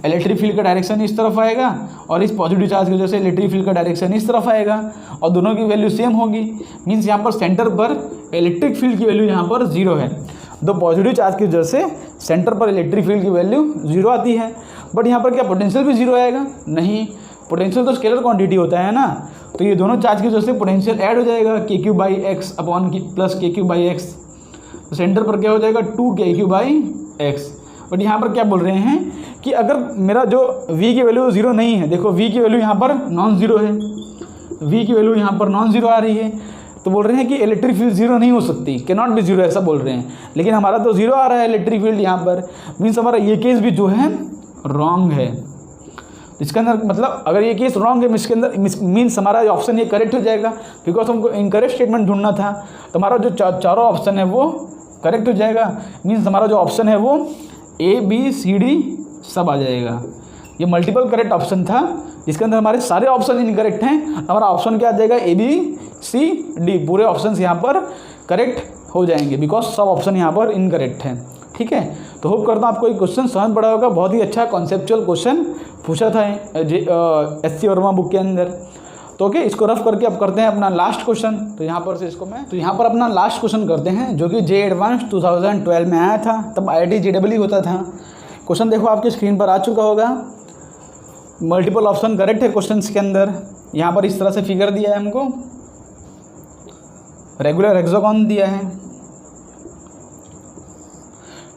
इलेक्ट्रिक फील्ड का डायरेक्शन इस तरफ आएगा और इस पॉजिटिव चार्ज की वजह से इलेक्ट्रिक फील्ड का डायरेक्शन इस तरफ आएगा और दोनों की वैल्यू सेम होगी। मीन्स यहाँ पर सेंटर पर इलेक्ट्रिक फील्ड की वैल्यू यहाँ पर जीरो है, दो पॉजिटिव चार्ज की वजह से सेंटर पर इलेक्ट्रिक फील्ड की वैल्यू जीरो आती है। बट यहाँ पर क्या पोटेंशियल भी जीरो आएगा, नहीं, पोटेंशियल तो स्केलर क्वांटिटी होता है ना, तो ये दोनों चार्ज की वजह से पोटेंशियल ऐड हो जाएगा KQ/x अपॉन प्लस KQ/x, तो सेंटर पर क्या हो जाएगा 2KQ/x। बट यहाँ पर क्या बोल रहे हैं कि अगर मेरा जो v की वैल्यू जीरो नहीं है, देखो v की वैल्यू यहाँ पर नॉन जीरो है, v की वैल्यू यहाँ पर नॉन जीरो आ रही है, तो बोल रहे हैं कि इलेक्ट्रिक फील्ड जीरो नहीं हो सकती, कैन नॉट बी जीरो, ऐसा बोल रहे हैं। लेकिन हमारा तो जीरो आ रहा है इलेक्ट्रिक फील्ड यहाँ पर, मीन्स हमारा ये केस भी जो है रॉन्ग है। इसके अंदर मतलब अगर ये केस रॉन्ग है, इसके अंदर मीन्स हमारा ऑप्शन ये करेक्ट हो जाएगा, बिकॉज हमको इनकरेक्ट स्टेटमेंट ढूंढना था, तो हमारा जो चारों ऑप्शन है वो करेक्ट हो जाएगा। मीन्स हमारा जो ऑप्शन है वो A B C D सब आ जाएगा। ये मल्टीपल करेक्ट ऑप्शन था, इसके अंदर हमारे सारे ऑप्शन इनकरेक्ट हैं। हमारा ऑप्शन क्या आ जाएगा, ए बी सी डी, पूरे ऑप्शन यहाँ पर करेक्ट हो जाएंगे बिकॉज सब ऑप्शन यहाँ पर इनकरेक्ट हैं। ठीक है, तो होप करता हूँ आपको ये क्वेश्चन समझ पड़ा होगा। बहुत ही अच्छा कॉन्सेप्चुअल क्वेश्चन पूछा था एससी वर्मा बुक के अंदर। तो ओके, इसको रफ करके अब करते हैं अपना लास्ट क्वेश्चन। तो यहाँ पर से इसको यहाँ पर अपना लास्ट क्वेश्चन करते हैं, जो कि जे एडवांस 2012 में आया था, तब IIT JEE होता था। क्वेश्चन देखो आपकी स्क्रीन पर आ चुका होगा। मल्टीपल ऑप्शन करेक्ट है क्वेश्चन के अंदर। यहाँ पर इस तरह से फिगर दिया है हमको, रेगुलर हेक्सागोन दिया है,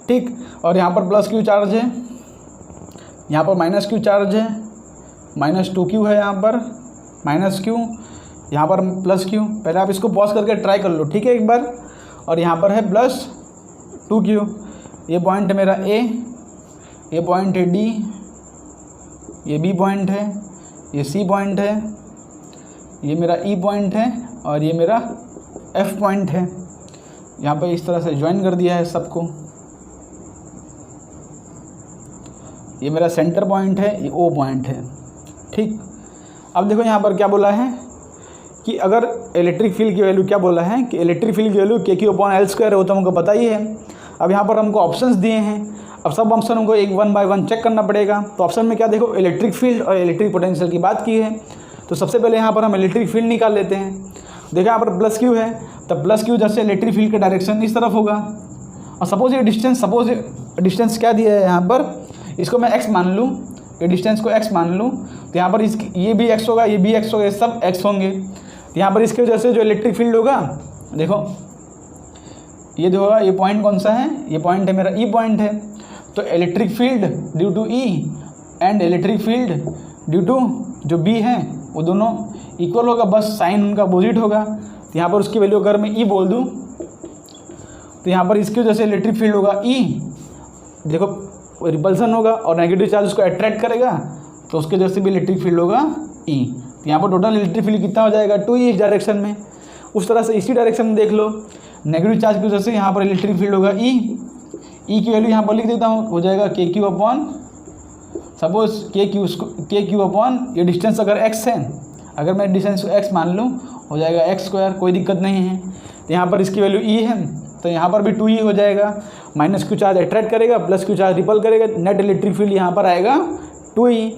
ठीक। और यहाँ पर प्लस क्यू चार्ज है, यहाँ पर माइनस क्यू चार्ज है, -2Q है, यहाँ पर -Q, यहाँ पर +Q। पहले आप इसको पॉज करके ट्राई कर लो, ठीक है, एक बार। और यहाँ पर है +2Q। ये पॉइंट है मेरा A, ये पॉइंट है D, ये B पॉइंट है, ये C पॉइंट है, ये मेरा E पॉइंट है और ये मेरा F पॉइंट है। यहाँ पर इस तरह से ज्वाइन कर दिया है सबको। ये मेरा सेंटर पॉइंट है, ये O पॉइंट है, ठीक। अब देखो यहाँ पर क्या बोला है कि अगर इलेक्ट्रिक फील्ड की वैल्यू, क्या बोला है कि इलेक्ट्रिक फील्ड की वैल्यू KQ/L² है, वो तो हमको पता ही है। अब यहाँ पर हमको ऑप्शंस दिए हैं, अब सब ऑप्शन हमको एक 1 बाय 1 चेक करना पड़ेगा। तो ऑप्शन में क्या देखो, इलेक्ट्रिक फील्ड और इलेक्ट्रिक पोटेंशियल की बात की है। तो सबसे पहले यहाँ पर हम इलेक्ट्रिक फील्ड निकाल लेते हैं। देखो यहाँ पर +Q है, तब +Q जैसे इलेक्ट्रिक फील्ड का डायरेक्शन इस तरफ होगा। और सपोज ये डिस्टेंस क्या दिया है यहाँ पर, इसको मैं x मान लूँ, ये डिस्टेंस को x मान लूँ, तो यहाँ पर ये भी x होगा, ये भी x होगा, ये सब x होंगे। तो यहाँ पर इसके वजह से जो इलेक्ट्रिक फील्ड होगा, देखो ये जो होगा, ये पॉइंट कौन सा है, ये पॉइंट है मेरा E पॉइंट है। तो electric field due to E and electric field due to जो B है, वो दोनों इक्वल होगा, बस साइन उनका अपोजिट होगा। तो यहाँ पर उसकी वैल्यू अगर मैं E बोल दूँ, तो यहाँ पर इसकी वजह से इलेक्ट्रिक फील्ड होगा E, देखो रिपल्सन होगा और नेगेटिव चार्ज उसको अट्रैक्ट करेगा, तो उसके वजह से भी इलेक्ट्रिक फील्ड होगा E। तो यहाँ पर टोटल इलेक्ट्रिक फील्ड कितना हो जाएगा, 2E इस डायरेक्शन में। उस तरह से इसी डायरेक्शन में देख लो, नेगेटिव चार्ज की वजह से यहाँ पर इलेक्ट्रिक फील्ड होगा E की वैल्यू यहाँ पर लिख देता हूँ, हो जाएगा सपोज KQ अपॉन ये डिस्टेंस अगर x है, अगर मैं डिस्टेंस को x मान लूँ, हो जाएगा x², कोई दिक्कत नहीं है। तो यहाँ पर इसकी वैल्यू E है, तो यहाँ पर भी 2E हो जाएगा। -Q चार्ज अट्रैक्ट करेगा, +Q चार्ज रिपल करेगा, नेट इलेक्ट्रिक फील्ड यहाँ पर आएगा 2E।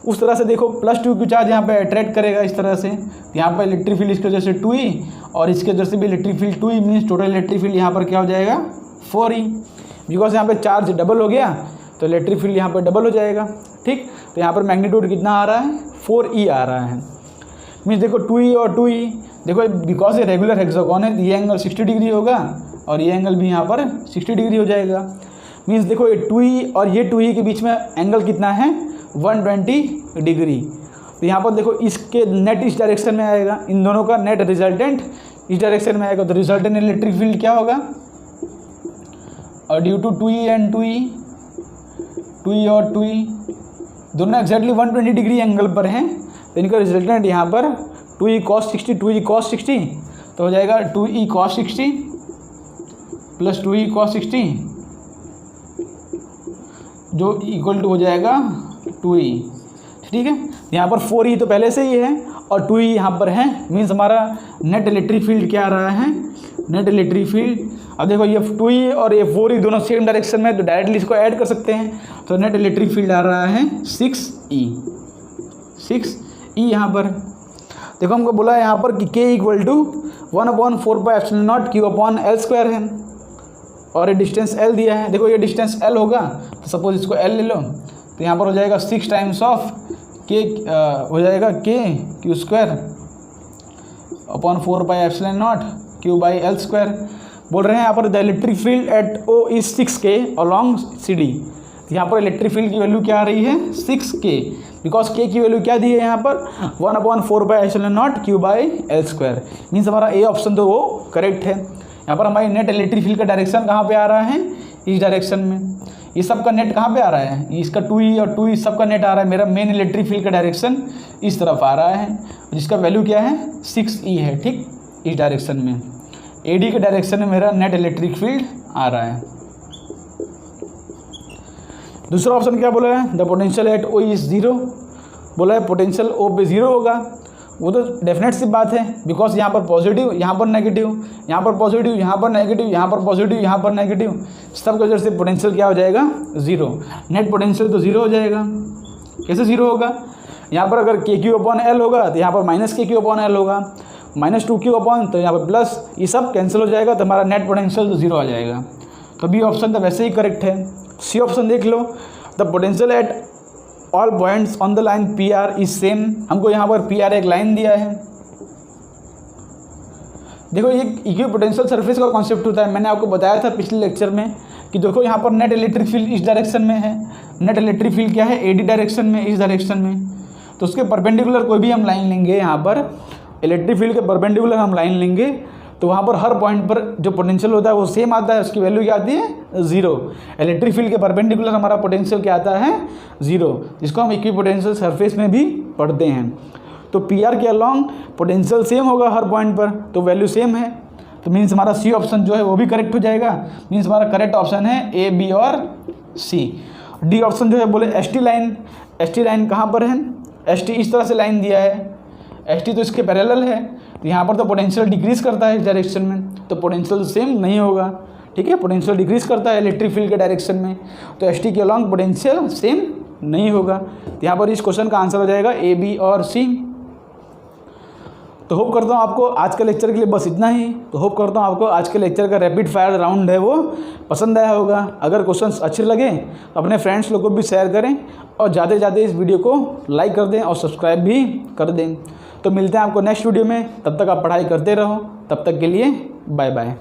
उस तरह से देखो +2Q चार्ज यहाँ पे अट्रैक्ट करेगा इस तरह से, यहाँ पर इलेक्ट्रिक फील्ड इसकी वजह से 2E और इसके वजह से भी electric field 2E, means total electric field यहाँ पर क्या हो जाएगा 4E। बिकॉज यहाँ पे चार्ज डबल हो गया तो इलेक्ट्रिक फील्ड यहाँ पर डबल हो जाएगा, ठीक। तो यहाँ पर मैग्नीट्यूड कितना आ रहा है, 4E आ रहा है। मीन्स देखो 2E और 2E, देखो बिकॉज ये रेगुलर हेक्सागोन है, ये एंगल 60 डिग्री होगा और ये एंगल भी यहाँ पर 60 डिग्री हो जाएगा। मीन्स देखो ये 2E और ये 2E के बीच में एंगल कितना है, 120 डिग्री। तो यहाँ पर देखो इसके नेट इस डायरेक्शन में आएगा, इन दोनों का नेट रिजल्टेंट इस डायरेक्शन में आएगा। तो रिजल्टेंट इलेक्ट्रिक फील्ड क्या होगा, और due to 2E and 2E और 2E दोनों एक्जैक्टली 120 डिग्री एंगल पर हैं, तो इनका रिजल्टेंट यहाँ पर 2E cos 60, तो हो जाएगा 2E cos 60 plus 2E cos 60 जो इक्वल टू हो जाएगा 2E, ठीक है। यहाँ पर 4E तो पहले से ही है और 2E यहाँ पर है, मीन्स हमारा नेट इलेक्ट्रिक फील्ड क्या आ रहा है, नेट इलेक्ट्रिक फील्ड। अब देखो ये 2E और ये 4E दोनों सेम डायरेक्शन में, तो डायरेक्टली इसको ऐड कर सकते हैं। तो नेट इलेक्ट्रिक फील्ड आ रहा है 6E यहाँ पर। देखो हमको बोला है यहाँ पर कि K = 1/4πε0 Q/L² है और ये डिस्टेंस L दिया है। देखो ये डिस्टेंस L होगा, तो सपोज इसको L ले लो, तो यहाँ पर हो जाएगा 6 टाइम्स ऑफ K, हो जाएगा KQ²/4πε0 Q/L²। बोल रहे हैं यहाँ पर the electric field eight O is 6K along CD। तो यहाँ पर इलेक्ट्रिक फील्ड की वैल्यू क्या आ रही है, 6K, बिकॉज K की वैल्यू क्या दी है यहाँ पर 1/4πε0 Q/L²। मीन्स हमारा ए ऑप्शन तो वो करेक्ट है। यहाँ पर हमारी नेट इलेक्ट्रिक फील्ड का डायरेक्शन कहाँ पे आ रहा है, इस डायरेक्शन में। ये सब का नेट कहाँ पे आ रहा है, इसका 2E और 2E सब का नेट आ रहा है, मेरा मेन इलेक्ट्रिक फील्ड का डायरेक्शन इस तरफ आ रहा है, जिसका वैल्यू क्या है 6E है, ठीक, इस डायरेक्शन में। AD के डायरेक्शन में मेरा नेट इलेक्ट्रिक फील्ड आ रहा है। दूसरा ऑप्शन क्या बोला है, the potential eight O is 0। बोला है पोटेंशियल ओ पे 0 होगा, वो तो डेफिनेट सी बात है, बिकॉज यहाँ पर पॉजिटिव, यहाँ पर नेगेटिव, यहाँ पर पॉजिटिव, यहाँ पर नेगेटिव, यहाँ पर पॉजिटिव, यहाँ पर नेगेटिव, सब वजह से पोटेंशियल क्या हो जाएगा 0। नेट पोटेंशियल तो 0 हो जाएगा। कैसे 0 होगा? यहाँ पर अगर KQ/L होगा तो यहाँ पर -KQ/L होगा, -2Q/, तो यहाँ पर प्लस, ये सब कैंसिल हो जाएगा, तो हमारा नेट पोटेंशियल तो 0 आ जाएगा। तो बी ऑप्शन तो वैसे ही करेक्ट है। सी ऑप्शन देख लो, the potential at all points on the line PR is same. हमको यहाँ पर PR एक लाइन दिया है। देखो ये इक्विपोटेंशियल सरफेस का कॉन्सेप्ट होता है, मैंने आपको बताया था पिछले लेक्चर में कि देखो यहाँ पर नेट इलेक्ट्रिक फील्ड इस डायरेक्शन में है, नेट इलेक्ट्रिक फील्ड क्या है AD डायरेक्शन में, इस डायरेक्शन में, तो उसके परपेंडिकुलर कोई भी हम लाइन लेंगे, यहाँ पर इलेक्ट्रिक फील्ड के परपेंडिकुलर हम लाइन लेंगे तो वहाँ पर हर पॉइंट पर जो पोटेंशियल होता है वो सेम आता है, उसकी वैल्यू क्या आती है 0। इलेक्ट्रिक फील्ड के परपेंडिकुलर हमारा पोटेंशियल क्या आता है 0, जिसको हम इक्विपोटेंशियल सरफेस में भी पढ़ते हैं। तो PR के अलॉन्ग पोटेंशियल सेम होगा हर पॉइंट पर, तो वैल्यू सेम है, तो मीन्स हमारा सी ऑप्शन जो है वो भी करेक्ट हो जाएगा। मीन्स हमारा करेक्ट ऑप्शन है A, B और C। डी ऑप्शन जो है बोले ST लाइन, ST लाइन कहाँ पर है, ST इस तरह से लाइन दिया है, ST तो इसके पैरेलल है, तो यहाँ पर तो पोटेंशियल डिक्रीज करता है इस डायरेक्शन में, तो पोटेंशियल सेम नहीं होगा। ठीक है, पोटेंशियल डिक्रीज करता है इलेक्ट्रिक फील्ड के डायरेक्शन में, तो ST के अलॉन्ग पोटेंशियल सेम नहीं होगा। तो यहाँ पर इस क्वेश्चन का आंसर हो जाएगा A, B और C। तो होप करता हूँ आपको आज के लेक्चर के लिए बस इतना ही। तो होप करता हूँ आपको आज के लेक्चर का रैपिड फायर राउंड है वो पसंद आया होगा। अगर क्वेश्चंस अच्छे लगे तो अपने फ्रेंड्स लोग को भी शेयर करें और ज़्यादा से ज़्यादा इस वीडियो को लाइक कर दें और सब्सक्राइब भी कर दें। तो मिलते हैं आपको नेक्स्ट वीडियो में, तब तक आप पढ़ाई करते रहो, तब तक के लिए बाय बाय।